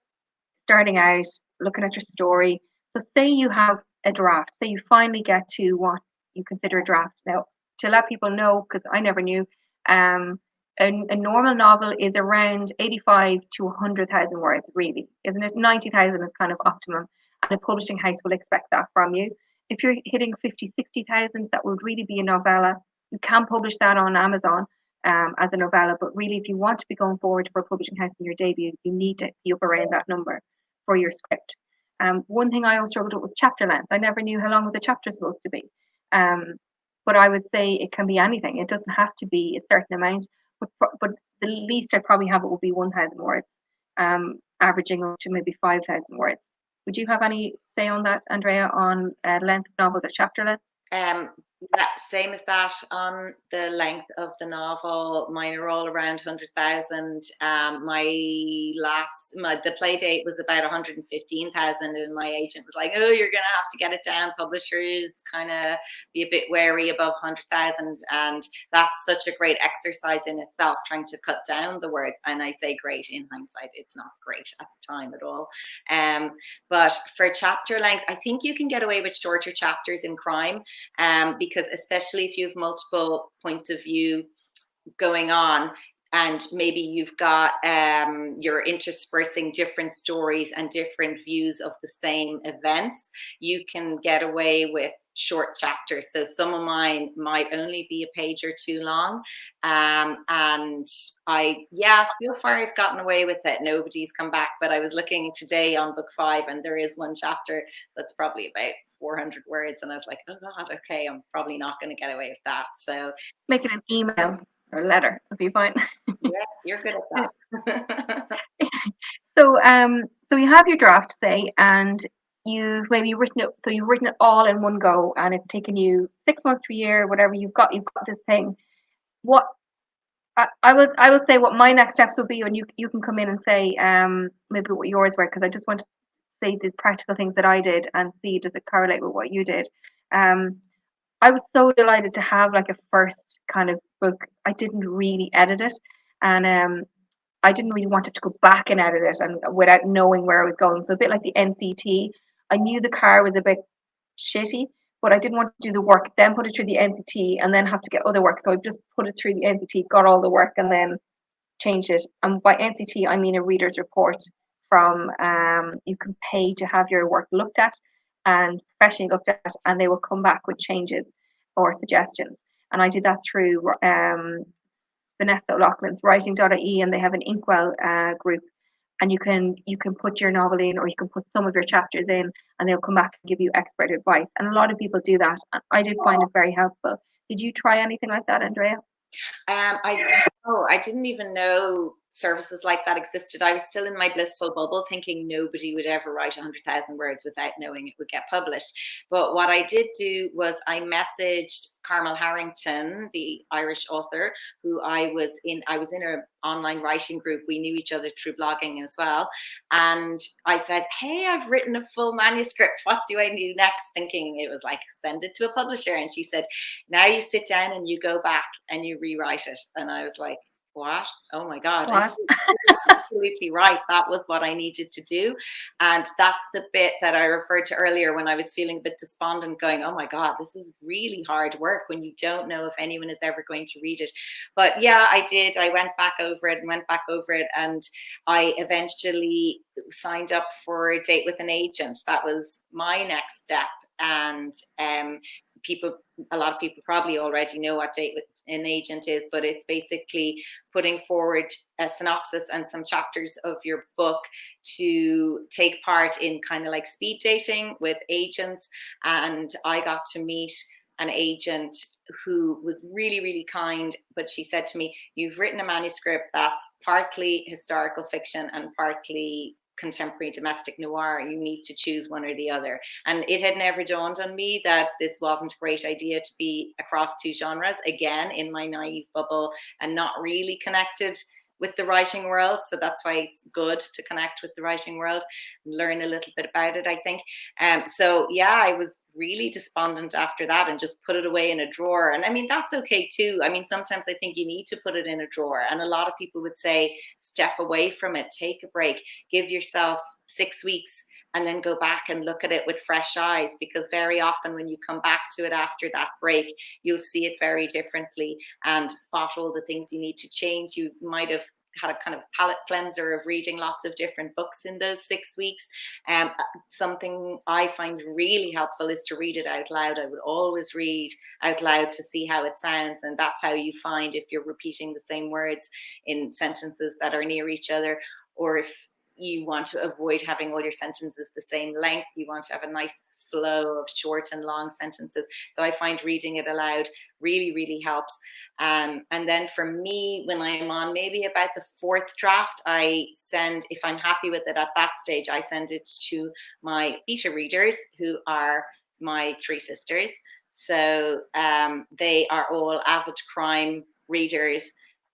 starting out, looking at your story. So say you have a draft, say you finally get to what you consider a draft. Now, to let people know, because I never knew, a normal novel is around 85 to 100,000 words, really, isn't it? 90,000 is kind of optimum, and a publishing house will expect that from you. If you're hitting 50, 60,000, that would really be a novella. You can publish that on Amazon as a novella, but really, if you want to be going forward for a publishing house in your debut, you need to be up around that number for your script. One thing I always struggled with was chapter length. I never knew how long was a chapter supposed to be. But I would say it can be anything. It doesn't have to be a certain amount. but the least I'd probably have it would be 1,000 words, averaging up to maybe 5,000 words. Would you have any say on that, Andrea, on length of novels or chapter length? Yeah, same as that on the length of the novel. Mine are all around 100,000. The play date was about 115,000, and my agent was like, "Oh, you're gonna have to get it down. Publishers kind of be a bit wary above 100,000," and that's such a great exercise in itself, trying to cut down the words. And I say, great in hindsight, it's not great at the time at all. But for chapter length, I think you can get away with shorter chapters in crime. Because especially if you have multiple points of view going on, and maybe you've got you're interspersing different stories and different views of the same events, you can get away with short chapters. So some of mine might only be a page or two long, and so far I've gotten away with it. Nobody's come back, but I was looking today on book 5, and there is one chapter that's probably about 400 words, and I was like, oh god, okay, I'm probably not going to get away with that. So make it an email or a letter if you find. Yeah, you're good at that. So you have your draft, say, and you've written it. So you've written it all in one go, and it's taken you 6 months to a year, whatever. You've got this thing. What I would say what my next steps would be, and you can come in and say maybe what yours were, because I just want to say the practical things that I did and see does it correlate with what you did. I was so delighted to have like a first kind of book. I didn't really edit it, and I didn't really want it to go back and edit it, and without knowing where I was going. So a bit like the NCT, I knew the car was a bit shitty, but I didn't want to do the work, then put it through the NCT, and then have to get other work. So I just put it through the NCT, got all the work, and then changed it. And by NCT, I mean a reader's report from you can pay to have your work looked at and professionally looked at, and they will come back with changes or suggestions. And I did that through Vanessa O'Loughlin's writing.ie, and they have an Inkwell group, and you can put your novel in, or you can put some of your chapters in, and they'll come back and give you expert advice. And a lot of people do that, and I did find it very helpful. Did you try anything like that, Andrea? I didn't even know services like that existed. I was still in my blissful bubble thinking nobody would ever write 100,000 words without knowing it would get published. But what I did do was I messaged Carmel Harrington, the Irish author, who I was in an online writing group. We knew each other through blogging as well. And I said, hey, I've written a full manuscript. What do I do next? Thinking it was like, send it to a publisher. And she said, now you sit down and you go back and you rewrite it. And I was like, what? Oh my God. What? Absolutely right. That was what I needed to do. And that's the bit that I referred to earlier when I was feeling a bit despondent, going, oh my God, this is really hard work when you don't know if anyone is ever going to read it. But yeah, I did. I went back over it, and I eventually signed up for a date with an agent. That was my next step. And a lot of people probably already know what date with an agent is, but it's basically putting forward a synopsis and some chapters of your book to take part in kind of like speed dating with agents. And I got to meet an agent who was really, really kind, but she said to me, you've written a manuscript that's partly historical fiction and partly contemporary domestic noir. You need to choose one or the other. And it had never dawned on me that this wasn't a great idea to be across two genres, again, in my naive bubble and not really connected with the writing world. So that's why it's good to connect with the writing world and learn a little bit about it, I think. So yeah, I was really despondent after that and just put it away in a drawer. And I mean, that's okay too. I mean, sometimes I think you need to put it in a drawer. And a lot of people would say, step away from it, take a break, give yourself 6 weeks, and then go back and look at it with fresh eyes, because very often when you come back to it after that break, you'll see it very differently and spot all the things you need to change. You might have had a kind of palate cleanser of reading lots of different books in those 6 weeks. Something I find really helpful is to read it out loud. I would always read out loud to see how it sounds, and that's how you find if you're repeating the same words in sentences that are near each other, or if you want to avoid having all your sentences the same length, you want to have a nice flow of short and long sentences. So I find reading it aloud really, really helps. And then for me, when I'm on maybe about the fourth draft, I send, if I'm happy with it at that stage, I send it to my beta readers, who are my three sisters. So they are all avid crime readers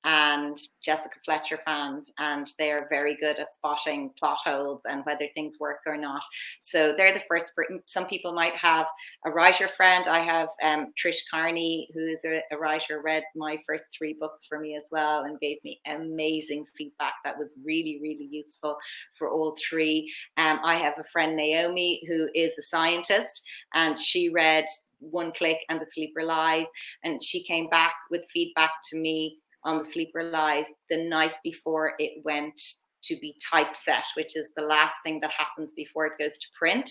and Jessica Fletcher fans, and they are very good at spotting plot holes and whether things work or not. So they're the first. Some people might have a writer friend. I have Trish Carney, who is a writer, read my first three books for me as well and gave me amazing feedback that was really, really useful for all three. I have a friend, Naomi, who is a scientist, and she read One Click and The Sleeper Lies, and she came back with feedback to me on The Sleeper Lies the night before it went to be typeset, which is the last thing that happens before it goes to print.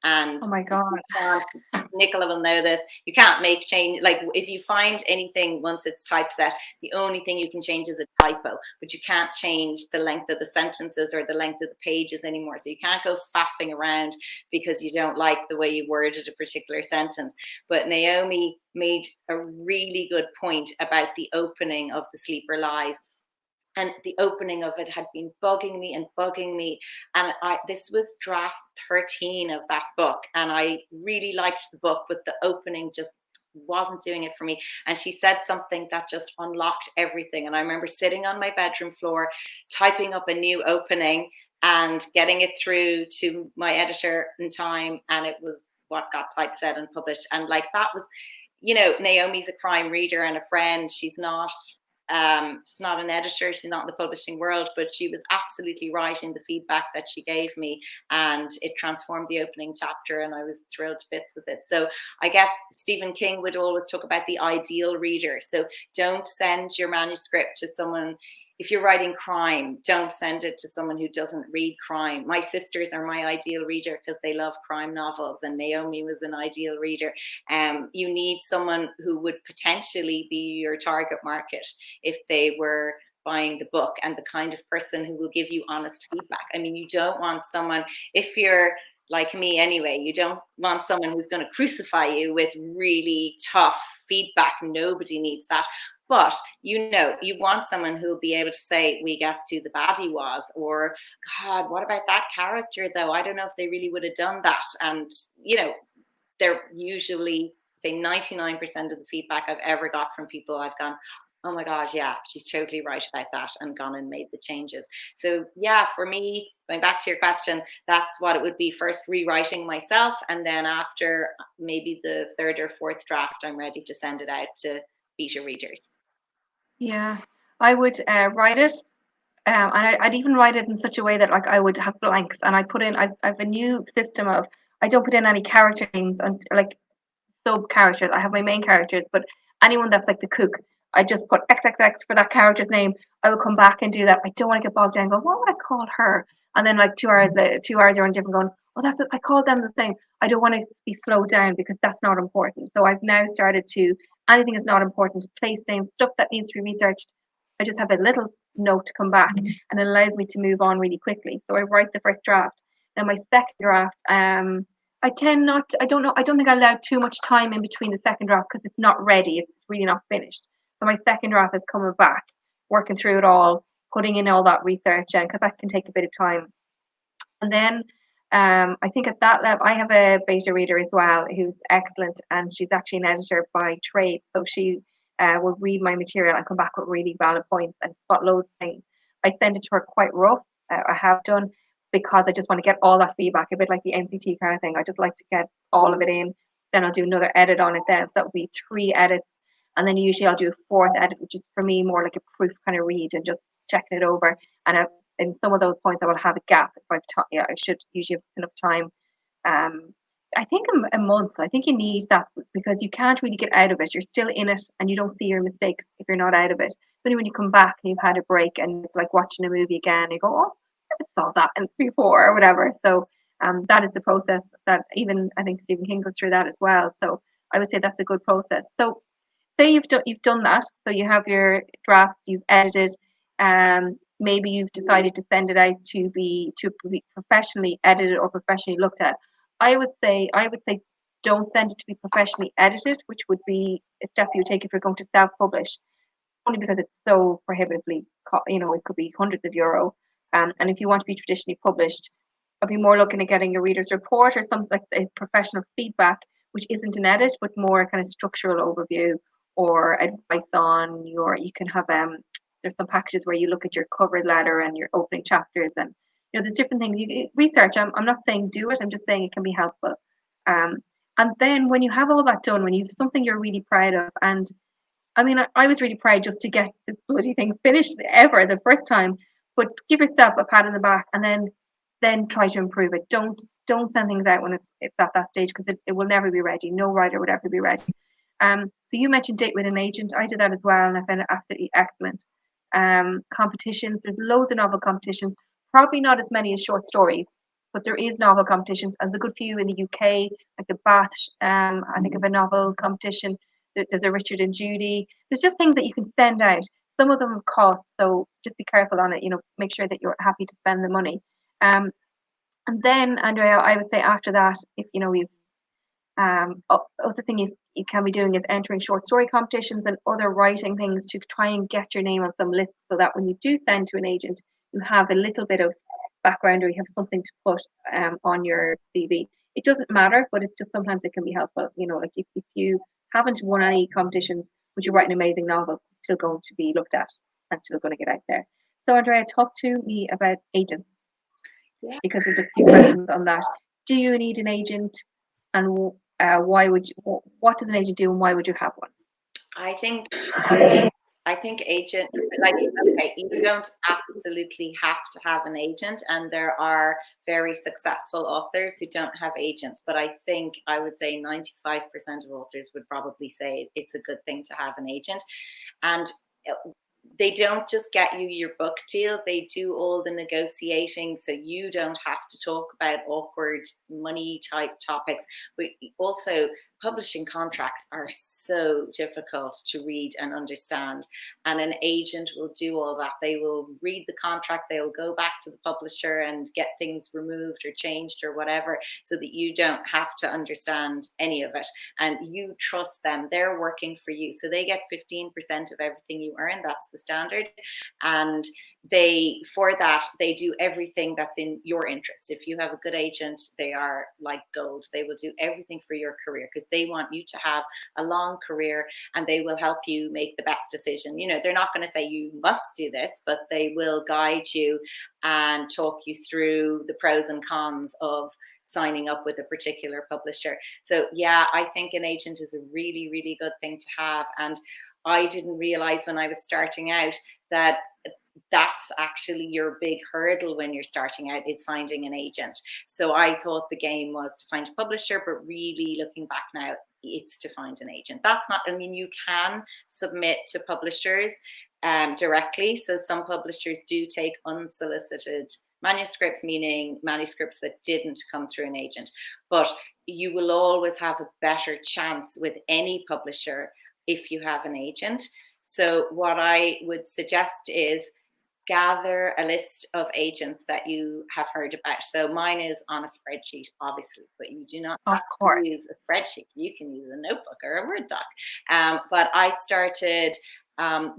And oh my God, Nicola will know this. You can't make change. Like if you find anything once it's typeset, the only thing you can change is a typo, but you can't change the length of the sentences or the length of the pages anymore. So you can't go faffing around because you don't like the way you worded a particular sentence. But Naomi made a really good point about the opening of The Sleeper Lies. And the opening of it had been bugging me. And this was draft 13 of that book. And I really liked the book, but the opening just wasn't doing it for me. And she said something that just unlocked everything. And I remember sitting on my bedroom floor, typing up a new opening and getting it through to my editor in time. And it was what got typeset and published. And like that was, Naomi's a crime reader and a friend. She's not an editor, she's not in the publishing world, but she was absolutely right in the feedback that she gave me, and it transformed the opening chapter, and I was thrilled to bits with it. So I guess Stephen King would always talk about the ideal reader. So don't send your manuscript to someone. If you're writing crime, don't send it to someone who doesn't read crime. My sisters are my ideal reader because they love crime novels, and Naomi was an ideal reader. You need someone who would potentially be your target market if they were buying the book, and the kind of person who will give you honest feedback. I mean, you don't want someone, if you're like me anyway, you don't want someone who's going to crucify you with really tough feedback. Nobody needs that. But, you want someone who'll be able to say, we guessed who the baddie was, or, God, what about that character, though? I don't know if they really would have done that. And, they're usually, say, 99% of the feedback I've ever got from people, I've gone, oh my God, yeah, she's totally right about that, and gone and made the changes. So yeah, for me, going back to your question, that's what it would be. First rewriting myself, and then after maybe the third or fourth draft, I'm ready to send it out to beta readers. yeah, I would write it, and I'd even write it in such a way that like I would have blanks, and I put in. I have a new system of I don't put in any character names and like sub characters. I have my main characters, but anyone that's like the cook, I just put XXX for that character's name. I will come back and do that. I don't want to get bogged down. And go, what would I call her? And then like 2 hours later, 2 hours you're on different. Going, oh, that's it. I called them the same. I don't want to be slowed down because that's not important. So I've now started to anything is not important. Place names, stuff that needs to be researched. I just have a little note to come back, and it allows me to move on really quickly. So I write the first draft. Then my second draft, I tend not to, I don't know, I don't think I allow too much time in between the second draft because it's not ready. It's really not finished. So my second draft is coming back, working through it all, putting in all that research, and because that can take a bit of time. And then I think at that level, I have a beta reader as well who's excellent, and she's actually an editor by trade. So she will read my material and come back with really valid points and spot loads of things. I send it to her quite rough. I have done because I just want to get all that feedback, a bit like the NCT kind of thing. I just like to get all of it in. Then I'll do another edit on it then. So that will be 3 edits. And then usually I'll do a 4th edit, which is for me more like a proof kind of read and just checking it over. And in some of those points, I will have a gap if I've I should usually have enough time. I think a month. I think you need that because you can't really get out of it. You're still in it, and you don't see your mistakes if you're not out of it. It's only when you come back and you've had a break, and it's like watching a movie again. And you go, oh, I saw that before or whatever. So that is the process that even I think Stephen King goes through that as well. So I would say that's a good process. So say you've done that. So you have your drafts, you've edited, maybe you've decided to send it out to be professionally edited or professionally looked at. I would say don't send it to be professionally edited, which would be a step you would take if you're going to self-publish, only because it's so prohibitively, it could be hundreds of euro. And if you want to be traditionally published, I'd be more looking at getting a reader's report or something like a professional feedback, which isn't an edit, but more kind of structural overview or advice on you can have, there's some packages where you look at your cover letter and your opening chapters, and there's different things you research. I'm not saying do it, I'm just saying it can be helpful. Um, and then when you have all that done, when you have something you're really proud of, and I mean, I was really proud just to get the bloody thing finished ever the first time. But give yourself a pat on the back, and then try to improve it. Don't send things out when it's at that stage, because it will never be ready. No writer would ever be ready. So you mentioned date with an agent. I did that as well, and I found it absolutely excellent. Competitions. There's loads of novel competitions. Probably not as many as short stories, but there is novel competitions, and there's a good few in the UK, like the Bath. I think of a novel competition. There's a Richard and Judy. There's just things that you can send out. Some of them cost, so just be careful on it. Make sure that you're happy to spend the money. And then, Andrea, I would say after that, if we've other thing you can be doing is entering short story competitions and other writing things to try and get your name on some lists, so that when you do send to an agent, you have a little bit of background, or you have something to put on your CV. It doesn't matter, but it's just sometimes it can be helpful. Like if you haven't won any competitions, but you write an amazing novel, it's still going to be looked at and still going to get out there. So, Andrea, talk to me about agents, because there's a few questions on that. Do you need an agent, and why would you? What does an agent do, and why would you have one? I think agent, like, okay, you don't absolutely have to have an agent, and there are very successful authors who don't have agents. But I would say 95% of authors would probably say it's a good thing to have an agent. And they don't just get you your book deal, they do all the negotiating, so you don't have to talk about awkward money type topics. But also, publishing contracts are so difficult to read and understand, and an agent will do all that. They will read the contract, they will go back to the publisher and get things removed or changed or whatever, so that you don't have to understand any of it, and you trust them. They're working for you, so they get 15% of everything you earn. That's the standard. And for that, they do everything that's in your interest. If you have a good agent, they are like gold. They will do everything for your career, because they want you to have a long career, and they will help you make the best decision. They're not going to say you must do this, but they will guide you and talk you through the pros and cons of signing up with a particular publisher. So yeah, I think an agent is a really, really good thing to have. And I didn't realize when I was starting out that that's actually your big hurdle when you're starting out, is finding an agent. So I thought the game was to find a publisher, but really looking back now, it's to find an agent. You can submit to publishers directly. So some publishers do take unsolicited manuscripts, meaning manuscripts that didn't come through an agent. But you will always have a better chance with any publisher if you have an agent. So what I would suggest is gather a list of agents that you have heard about. So mine is on a spreadsheet, obviously, but you do not have to use a spreadsheet. You can use a notebook or a Word doc. But I started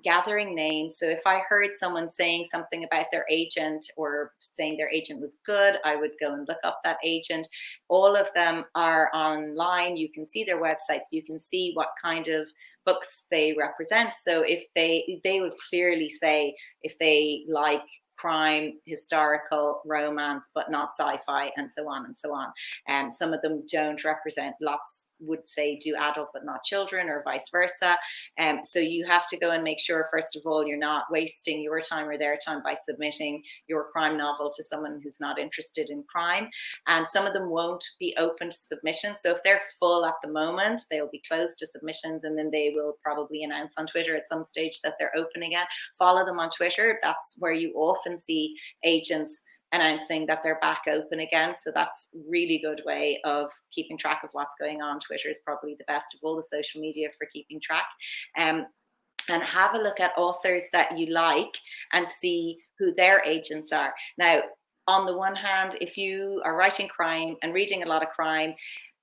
gathering names. So if I heard someone saying something about their agent, or saying their agent was good, I would go and look up that agent. All of them are online. You can see their websites. You can see what kind of books they represent. So if they would clearly say if they like crime, historical, romance, but not sci-fi, and so on and so on. Some of them don't represent, lots would say do adult but not children, or vice versa. So you have to go and make sure, first of all, you're not wasting your time or their time by submitting your crime novel to someone who's not interested in crime. And some of them won't be open to submission. So if they're full at the moment, they'll be closed to submissions, and then they will probably announce on Twitter at some stage that they're open again. Follow them on Twitter. That's where you often see agents announcing that they're back open again. So that's a really good way of keeping track of what's going on. Twitter is probably the best of all the social media for keeping track. And have a look at authors that you like and see who their agents are. Now, on the one hand, if you are writing crime and reading a lot of crime,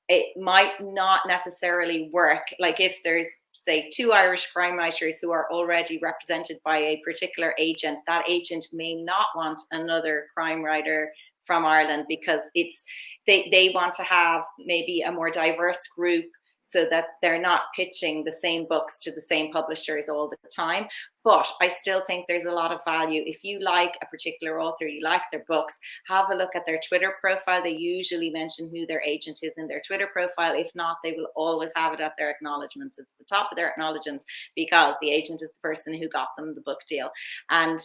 it might not necessarily work. Like if there's, say, 2 Irish crime writers who are already represented by a particular agent, that agent may not want another crime writer from Ireland, because they want to have maybe a more diverse group, so that they're not pitching the same books to the same publishers all the time. But I still think there's a lot of value. If you like a particular author, you like their books, have a look at their Twitter profile. They usually mention who their agent is in their Twitter profile. If not, they will always have it at their acknowledgements. It's the top of their acknowledgements, because the agent is the person who got them the book deal. And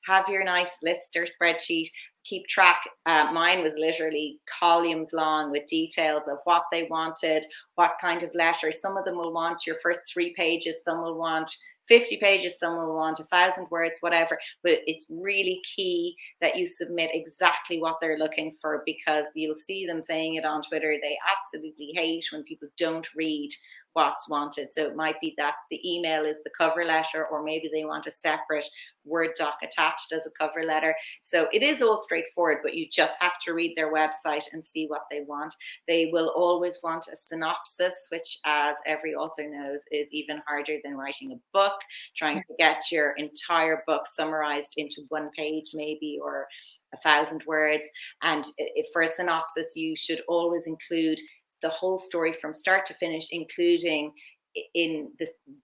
have your nice list or spreadsheet. Keep track. Mine was literally columns long with details of what they wanted, what kind of letter. Some of them will want your first 3 pages, some will want 50 pages, some will want 1,000 words, whatever. But it's really key that you submit exactly what they're looking for, because you'll see them saying it on Twitter. They absolutely hate when people don't read what's wanted. So it might be that the email is the cover letter, or maybe they want a separate Word doc attached as a cover letter. So it is all straightforward, but you just have to read their website and see what they want. They will always want a synopsis, which, as every author knows, is even harder than writing a book, trying to get your entire book summarized into 1 page maybe, or 1,000 words. And if for a synopsis, you should always include the whole story from start to finish, including in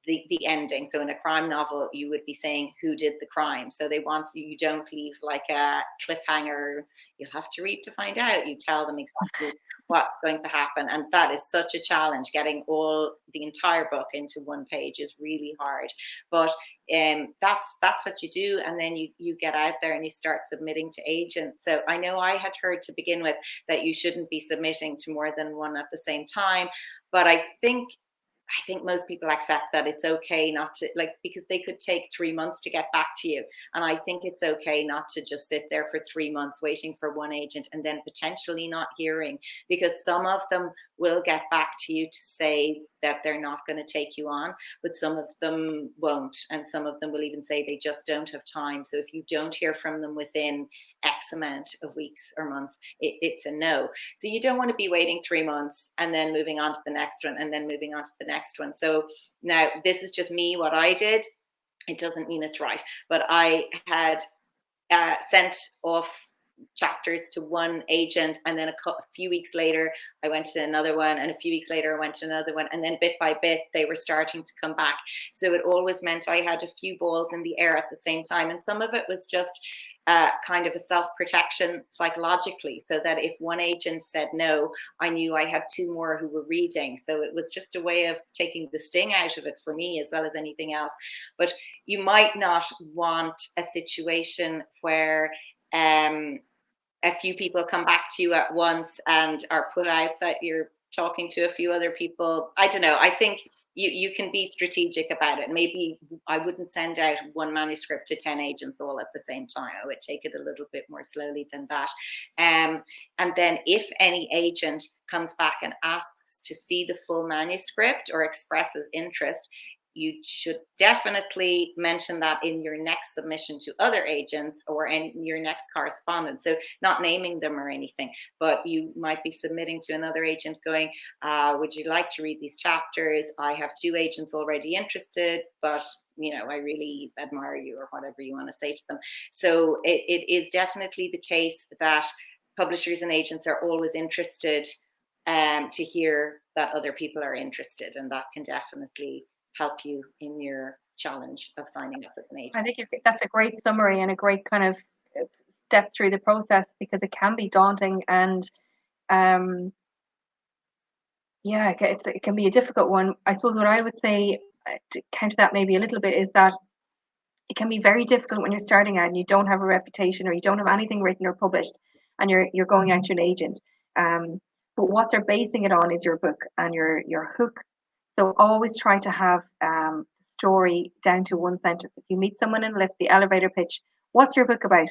the ending. So in a crime novel, you would be saying who did the crime. So they want you don't leave like a cliffhanger. You'll have to read to find out. You tell them exactly what's going to happen. And that is such a challenge. Getting the entire book into 1 page is really hard. But that's what you do. And then you get out there and you start submitting to agents. So I know I had heard to begin with that you shouldn't be submitting to more than one at the same time. But I think most people accept that it's okay not to, like, because they could take 3 months to get back to you. And I think it's okay not to just sit there for 3 months waiting for one agent and then potentially not hearing, because some of them will get back to you to say that they're not going to take you on, but some of them won't. And some of them will even say they just don't have time. So if you don't hear from them within X amount of weeks or months, it's a no. So you don't want to be waiting 3 months and then moving on to the next one and then moving on to the next one. So now this is just me, what I did. It doesn't mean it's right, but I had sent off chapters to one agent, and then a few weeks later I went to another one, and a few weeks later I went to another one, and then bit by bit they were starting to come back. So it always meant I had a few balls in the air at the same time, and some of it was just kind of a self-protection psychologically, so that if one agent said no, I knew I had 2 more who were reading. So it was just a way of taking the sting out of it for me, as well as anything else. But you might not want a situation where a few people come back to you at once and are put out that you're talking to a few other people. I don't know. I think you can be strategic about it. Maybe I wouldn't send out one manuscript to 10 agents all at the same time. I would take it a little bit more slowly than that. And then if any agent comes back and asks to see the full manuscript or expresses interest, you should definitely mention that in your next submission to other agents or in your next correspondence. So not naming them or anything, but you might be submitting to another agent going, would you like to read these chapters? I have 2 agents already interested, but I really admire you, or whatever you want to say to them. So it is definitely the case that publishers and agents are always interested to hear that other people are interested, and that can definitely help you in your challenge of signing up with an agent. I think that's a great summary and a great kind of step through the process, because it can be daunting, and it can be a difficult one. I suppose what I would say to counter that maybe a little bit is that it can be very difficult when you're starting out and you don't have a reputation, or you don't have anything written or published, and you're going out to an agent. But what they're basing it on is your book and your hook. So always try to have story down to 1 sentence. If you meet someone in a lift, the elevator pitch, what's your book about?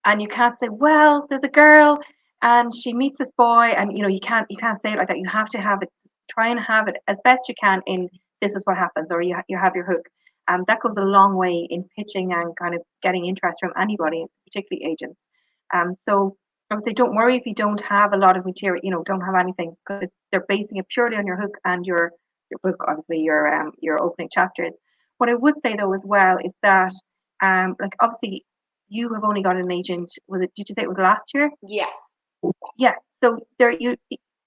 And you can't say, well, there's a girl and she meets this boy, and you can't say it like that. You have to have it, try and have it as best you can in this is what happens, or you have your hook. That goes a long way in pitching and kind of getting interest from anybody, particularly agents. So I would say don't worry if you don't have a lot of material, don't have anything, because they're basing it purely on your hook and your book, obviously your opening chapters. What I would say though as well is that like obviously you have only got an agent. Did you say it was last year? Yeah. Yeah. So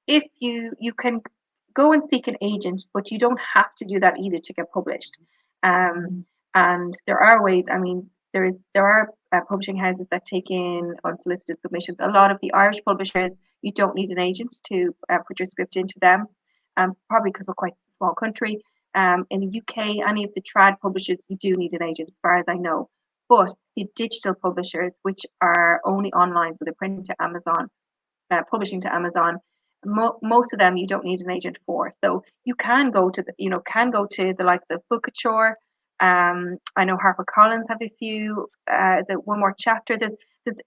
if you can go and seek an agent, but you don't have to do that either to get published. And there are ways. I mean, there are publishing houses that take in unsolicited submissions. A lot of the Irish publishers, you don't need an agent to put your script into them, probably because we're quite a small country. In the UK, any of the trad publishers, you do need an agent, as far as I know. But the digital publishers, which are only online, so they're printing to Amazon, publishing to Amazon, most of them you don't need an agent for. So you can go to the likes of Bookouture. I know HarperCollins have a few. Is it One More Chapter? There's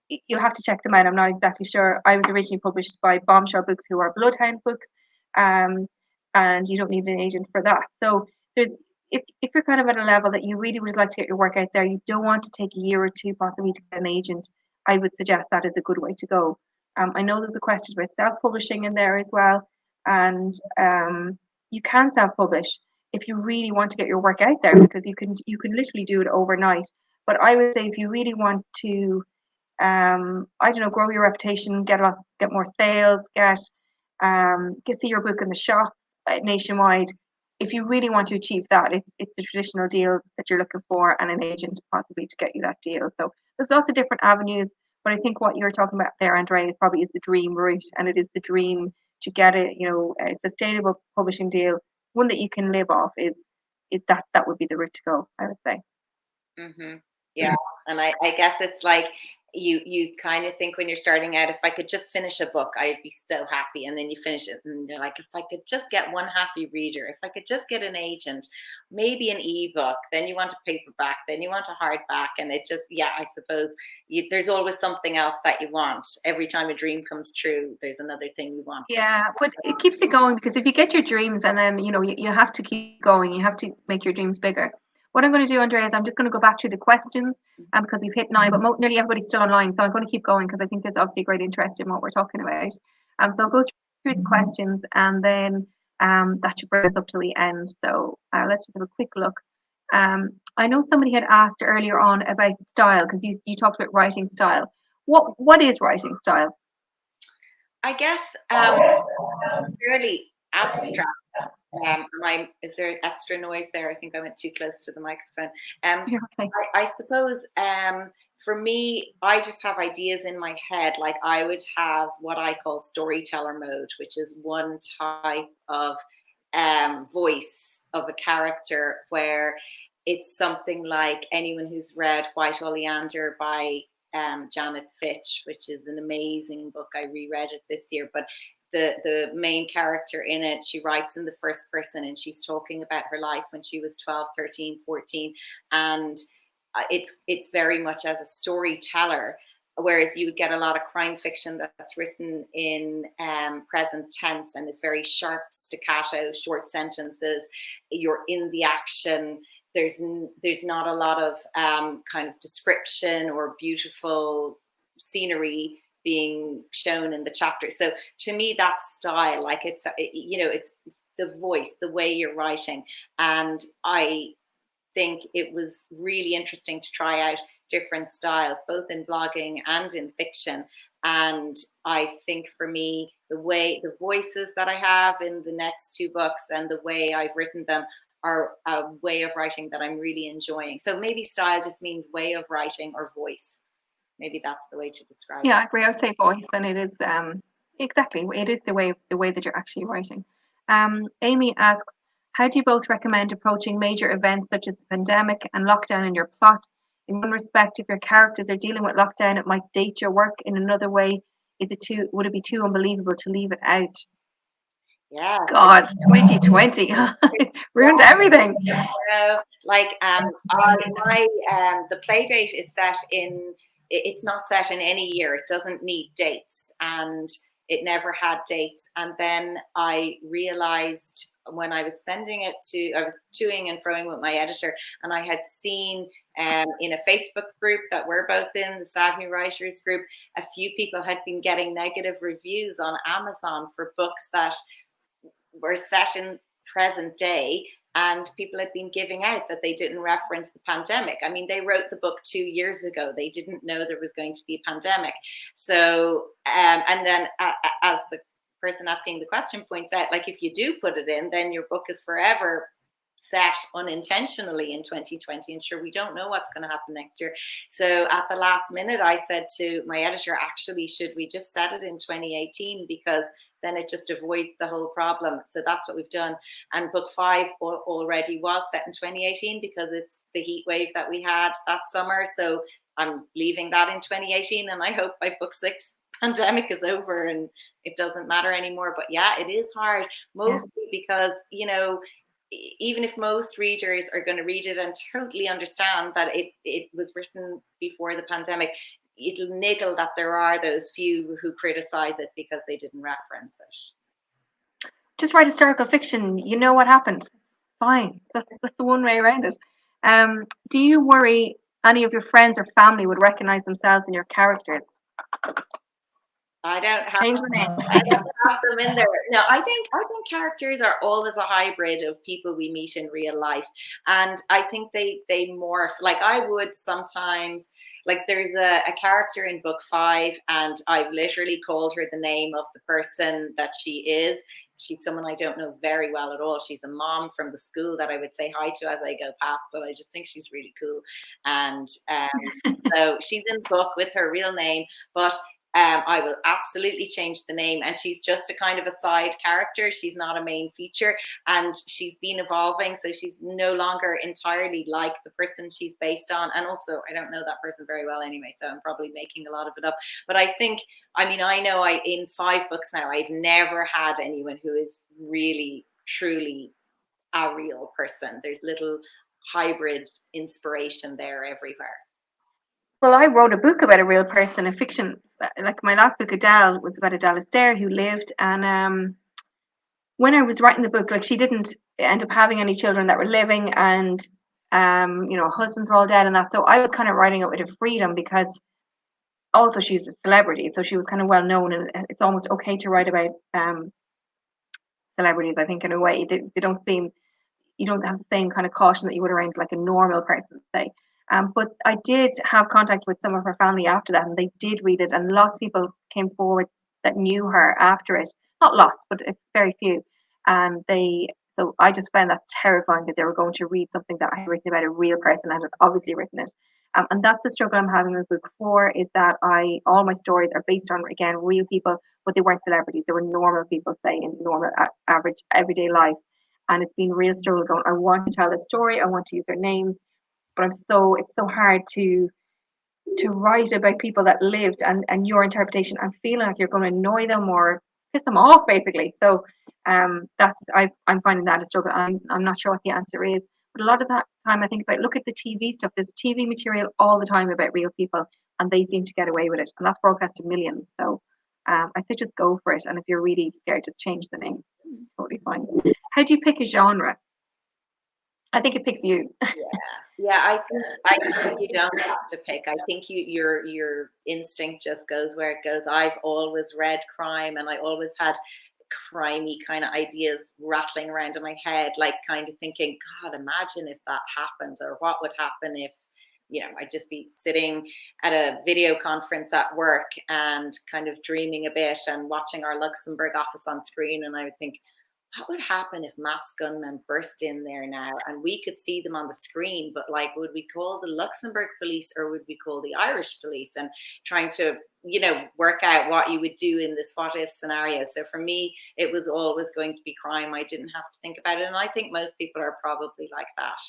you'll have to check them out. I'm not exactly sure. I was originally published by Bombshell Books, who are Bloodhound Books, and you don't need an agent for that. So there's if you're kind of at a level that you really would like to get your work out there, you don't want to take a year or two possibly to get an agent, I would suggest that is a good way to go. I know there's a question about self-publishing in there as well, and you can self-publish if you really want to get your work out there, because you can literally do it overnight. But I would say if you really want to, I don't know, grow your reputation, get more sales, see your book in the shops nationwide. If you really want to achieve that, it's the traditional deal that you're looking for, and an agent possibly to get you that deal. So there's lots of different avenues. But I think what you're talking about there, Andrea, probably is the dream route, and it is the dream to get a sustainable publishing deal, one that you can live off. That would be the route to go, I would say. Mm-hmm. Yeah, and I guess it's like you kind of think when you're starting out, if I could just finish a book, I'd be so happy. And then you finish it, and you're like, if I could just get one happy reader, if I could just get an agent, maybe an ebook, then you want a paperback, then you want a hardback, and it just, yeah, I suppose there's always something else that you want. Every time a dream comes true, there's another thing you want. Yeah, but it keeps it going, because if you get your dreams, and then you have to keep going, you have to make your dreams bigger. What I'm going to do, Andrea, is I'm just going to go back through the questions, because we've hit 9, but nearly everybody's still online, so I'm going to keep going because I think there's obviously great interest in what we're talking about. So I'll go through the questions, and then that should bring us up to the end. So let's just have a quick look. I know somebody had asked earlier on about style, because you talked about writing style. What is writing style? I guess fairly abstract. Is there extra noise there? I think I went too close to the microphone. Okay. I suppose for me, I just have ideas in my head. Like I would have what I call storyteller mode, which is one type of voice of a character where it's something like anyone who's read White Oleander by Janet Fitch, which is an amazing book. I reread it this year, but the main character in it, she writes in the first person, and she's talking about her life when she was 12, 13, 14. And it's very much as a storyteller, whereas you would get a lot of crime fiction that's written in present tense and is very sharp, staccato, short sentences. You're in the action. There's not a lot of kind of description or beautiful scenery being shown in the chapter. So to me, that style, like it's the voice, the way you're writing. And I think it was really interesting to try out different styles, both in blogging and in fiction. And I think for me, the voices that I have in the next 2 books and the way I've written them are a way of writing that I'm really enjoying. So maybe style just means way of writing or voice. Maybe that's the way to describe it. Yeah, I agree. I would say voice, and it is exactly, it is the way that you're actually writing. Amy asks, how do you both recommend approaching major events such as the pandemic and lockdown in your plot? In one respect, if your characters are dealing with lockdown, it might date your work. In another way, would it be too unbelievable to leave it out? Yeah. God, 2020 ruined everything. The play date is set in. It's not set in any year. It doesn't need dates, and it never had dates. And then I realized when I was sending it I was toing and froing with my editor, and I had seen in a Facebook group that we're both in, the Savney Writers group, a few people had been getting negative reviews on Amazon for books that were set in present day, and people had been giving out that they didn't reference the pandemic. I mean, they wrote the book 2 years ago. They didn't know there was going to be a pandemic. So, and then as the person asking the question points out, like if you do put it in, then your book is forever set unintentionally in 2020, and sure, we don't know what's going to happen next year. So at the last minute I said to my editor, actually, should we just set it in 2018, because then it just avoids the whole problem. So that's what we've done. And book 5 already was set in 2018 because it's the heat wave that we had that summer. So I'm leaving that in 2018, and I hope by book 6 pandemic is over and it doesn't matter anymore. But yeah, it is hard, mostly because, you know, even if most readers are going to read it and totally understand that it was written before the pandemic, it'll niggle that there are those few who criticize it because they didn't reference it. Just write historical fiction. You know what happened. Fine. That's the one way around it. Do you worry any of your friends or family would recognize themselves in your characters? I don't have, change the name. I don't have them in there. No, I think characters are always a hybrid of people we meet in real life, and I think they morph. Like I would sometimes, like there's a character in book 5, and I've literally called her the name of the person that she is. She's someone I don't know very well at all. She's a mom from the school that I would say hi to as I go past, but I just think she's really cool. And so she's in the book with her real name, but I will absolutely change the name, and she's just a kind of a side character. She's not a main feature, and she's been evolving, so she's no longer entirely like the person she's based on. And also, I don't know that person very well anyway, so I'm probably making a lot of it up. But I think, I mean, I know in 5 books now, I've never had anyone who is really, truly a real person. There's little hybrid inspiration there everywhere. Well, I wrote a book about a real person, a fiction. Like my last book, Adele, was about Adele Astaire who lived. And when I was writing the book, like she didn't end up having any children that were living, and you know, husbands were all dead and that. So I was kind of writing it with a freedom, because also she's a celebrity, so she was kind of well known, and it's almost okay to write about celebrities. I think in a way they don't seem, you don't have the same kind of caution that you would around like a normal person, say. But I did have contact with some of her family after that, and they did read it, and lots of people came forward that knew her after it. Not lots, but very few. And so I just found that terrifying, that they were going to read something that I had written about a real person and had obviously written it. And that's the struggle I'm having with book 4, is that all my stories are based on, again, real people, but they weren't celebrities. They were normal people, say, in normal, average, everyday life. And it's been a real struggle going, I want to tell the story, I want to use their names, but it's so hard to write about people that lived, and your interpretation, and feeling like you're going to annoy them or piss them off, basically. So I'm finding that a struggle. I'm not sure what the answer is, but a lot of that time I think about, look at the TV stuff. There's TV material all the time about real people, and they seem to get away with it, and that's broadcast to millions. So I say just go for it, and if you're really scared, just change the name. Totally fine. How do you pick a genre? I think it picks you. Yeah. I think you don't have to pick. I think your instinct just goes where it goes. I've always read crime, and I always had crimey kind of ideas rattling around in my head, like kind of thinking, God, imagine if that happened, or what would happen if, you know, I'd just be sitting at a video conference at work and kind of dreaming a bit and watching our Luxembourg office on screen, and I would think, what would happen if mass gunmen burst in there now and we could see them on the screen, but like, would we call the Luxembourg police or would we call the Irish police? And trying to, you know, work out what you would do in this what if scenario. So for me, it was always going to be crime. I didn't have to think about it. And I think most people are probably like that.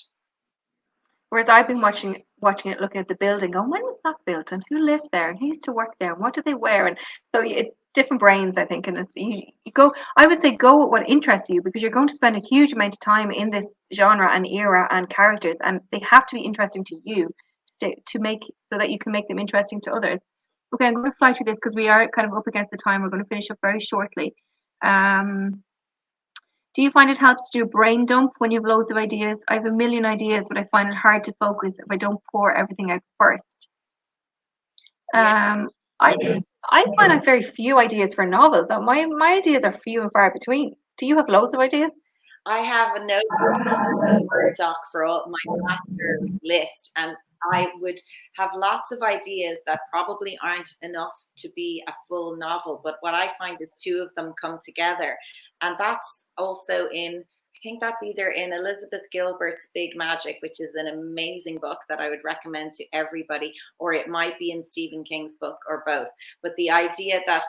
Whereas I've been watching it, looking at the building, going, when was that built, and who lived there, and who used to work there, and what did they wear? And so it's different brains, I think. And it's you go. I would say go with what interests you, because you're going to spend a huge amount of time in this genre and era and characters, and they have to be interesting to you to make, so that you can make them interesting to others. Okay, I'm going to fly through this because we are kind of up against the time. We're going to finish up very shortly. Do you find it helps to do a brain dump when you have loads of ideas? I have a million ideas, but I find it hard to focus if I don't pour everything out first. Yeah. I find I have very few ideas for novels. My ideas are few and far between. Do you have loads of ideas? I have a notebook and a Word doc for all my master list, and I would have lots of ideas that probably aren't enough to be a full novel. But what I find is two of them come together, and that's also in. I think that's either in Elizabeth Gilbert's Big Magic, which is an amazing book that I would recommend to everybody, or it might be in Stephen King's book, or both. But the idea that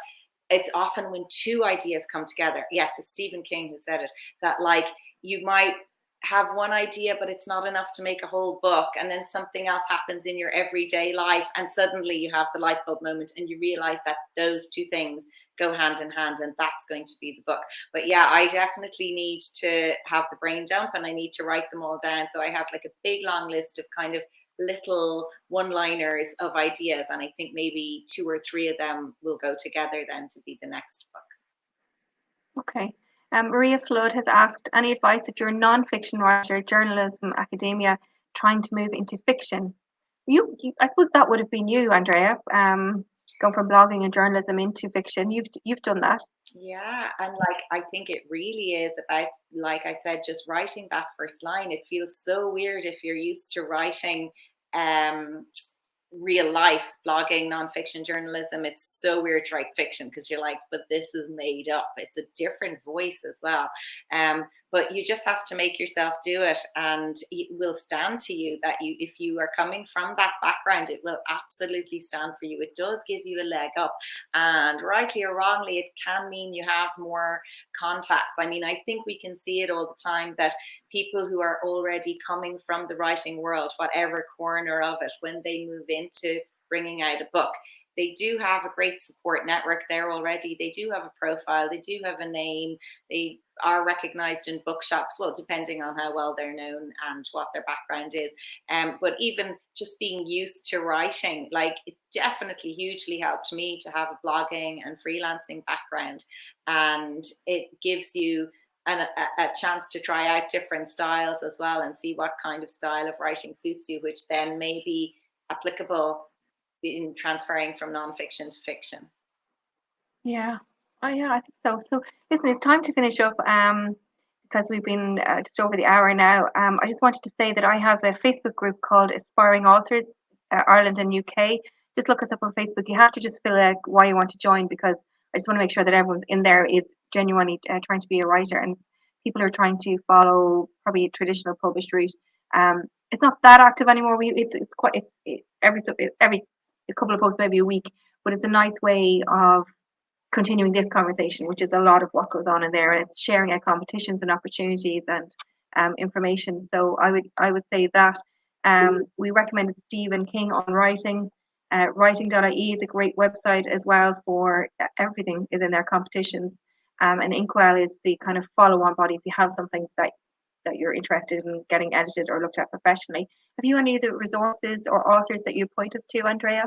it's often when two ideas come together. Yes, it's Stephen King who said it, that like you might have one idea, but it's not enough to make a whole book. And then something else happens in your everyday life. And suddenly you have the light bulb moment and you realize that those two things go hand in hand and that's going to be the book. But yeah, I definitely need to have the brain dump and I need to write them all down. So I have like a big long list of kind of little one-liners of ideas, and I think maybe two or three of them will go together then to be the next book. Okay. Maria Flood has asked any advice if you're a non-fiction writer, journalism, academia, trying to move into fiction. I suppose that would have been you, Andrea. Going from blogging and journalism into fiction. You've done that. Yeah, and like I think it really is about, like I said, just writing that first line. It feels so weird if you're used to writing um real life blogging, nonfiction journalism. It's so weird to write fiction because you're like, but this is made up. It's a different voice as well. But you just have to make yourself do it, and it will stand to you that you, if you are coming from that background, it will absolutely stand for you. It does give you a leg up, and rightly or wrongly, it can mean you have more contacts. I mean, I think we can see it all the time that people who are already coming from the writing world, whatever corner of it, when they move into bringing out a book, they do have a great support network there already. They do have a profile, they do have a name, they are recognized in bookshops, well, depending on how well they're known and what their background is. But even just being used to writing, like it definitely hugely helped me to have a blogging and freelancing background. And it gives you a chance to try out different styles as well and see what kind of style of writing suits you, which then may be applicable in transferring from nonfiction to fiction. Yeah. Oh, yeah, I think so. So, listen, it's time to finish up because we've been just over the hour now. I just wanted to say that I have a Facebook group called Aspiring Authors Ireland and UK. Just look us up on Facebook. You have to just fill out why you want to join because I just want to make sure that everyone's in there is genuinely trying to be a writer and people are trying to follow probably a traditional published route. It's not that active anymore. It's quite every a couple of posts maybe a week, but it's a nice way of continuing this conversation, which is a lot of what goes on in there, and it's sharing out competitions and opportunities and information. So I would say that we recommended Stephen King on writing. Writing.ie is a great website as well for everything is in their competitions. And Inkwell is the kind of follow-on body if you have something that you're interested in getting edited or looked at professionally. Have you any other resources or authors that you point us to, Andrea?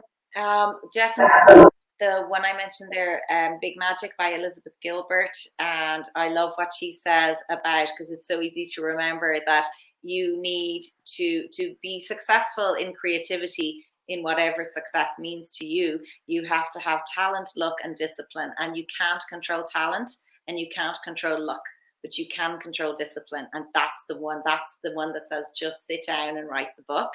Definitely the one I mentioned there, Big Magic by Elizabeth Gilbert, and I love what she says about, because it's so easy to remember that you need to be successful in creativity, in whatever success means to you. You have to have talent, luck, and discipline, and you can't control talent and you can't control luck, but you can control discipline, and that's the one that says just sit down and write the book.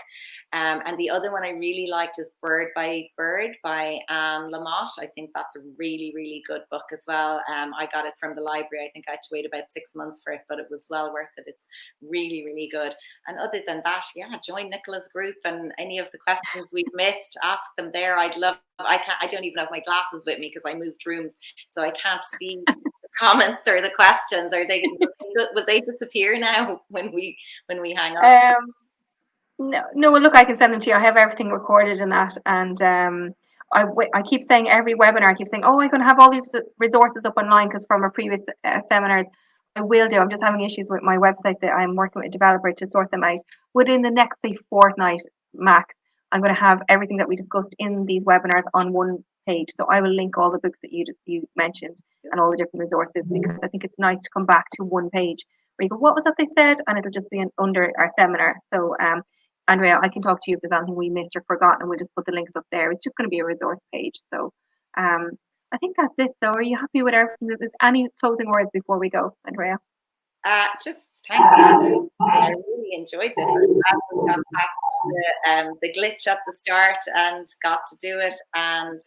And the other one I really liked is Bird by Bird by Anne Lamott. I think that's a really, really good book as well. I got it from the library. I think I had to wait about 6 months for it, but it was well worth it. It's really, really good. And other than that, yeah, join Nicola's group, and any of the questions we've missed, ask them there. I don't even have my glasses with me because I moved rooms, so I can't see comments or the questions. Will they disappear now when we hang up? No, well, look, I can send them to you. I have everything recorded in that, and I keep saying every webinar, I keep saying, oh, I'm going to have all these resources up online because from our previous seminars, I will do. I'm just having issues with my website that I'm working with a developer to sort them out within the next, say, fortnight max. I'm going to have everything that we discussed in these webinars on one page. So I will link all the books that you mentioned and all the different resources, because I think it's nice to come back to one page where you go, what was that they said? And it'll just be under our seminar. So Andrea, I can talk to you if there's anything we missed or forgotten, and we'll just put the links up there. It's just going to be a resource page. So I think that's it. So are you happy with everything? Is there any closing words before we go, Andrea? Just thanks. I really enjoyed this. I'm glad we got past the glitch at the start and got to do it. And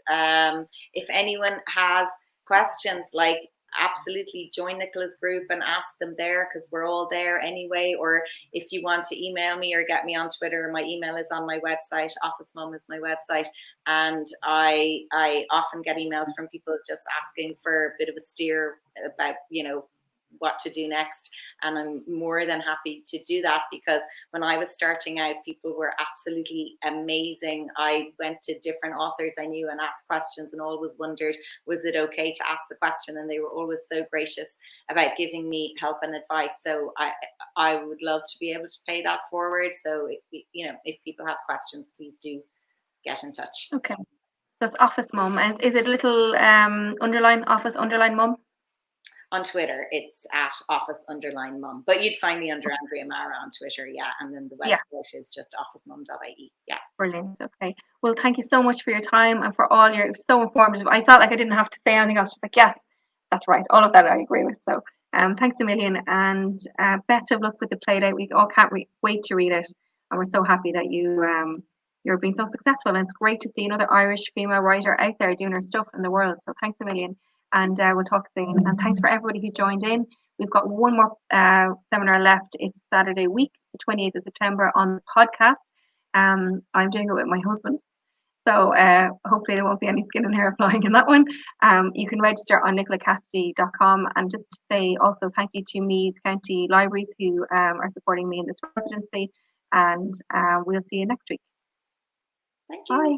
if anyone has questions, like, absolutely join Nicola's group and ask them there, because we're all there anyway. Or if you want to email me or get me on Twitter, my email is on my website. Office Mum is my website, and I often get emails from people just asking for a bit of a steer about, what to do next, and I'm more than happy to do that, because when I was starting out, people were absolutely amazing. I went to different authors I knew and asked questions, and always wondered, was it okay to ask the question? And they were always so gracious about giving me help and advice. So I would love to be able to pay that forward. So if people have questions, please do get in touch. Okay, that's Office Mum. And is it little underline office underline mum? On Twitter, it's at office_mum. But you'd find me under Andrea Mara on Twitter, yeah. And then the website is just officemum.ie, yeah. Brilliant. Okay. Well, thank you so much for your time and for all it was so informative. I felt like I didn't have to say anything else. Just like, yes, that's right. All of that I agree with. So thanks a million, and best of luck with the play date. We all can't wait to read it. And we're so happy that you're being so successful. And it's great to see another Irish female writer out there doing her stuff in the world. So thanks a million. And we'll talk soon. And thanks for everybody who joined in. We've got one more seminar left. It's Saturday week, the 28th of September, on the podcast. I'm doing it with my husband. So hopefully there won't be any skin and hair flying in that one. You can register on nicolacassidy.com. And just to say also thank you to Meath County Libraries who are supporting me in this residency. And we'll see you next week. Thank you. Bye.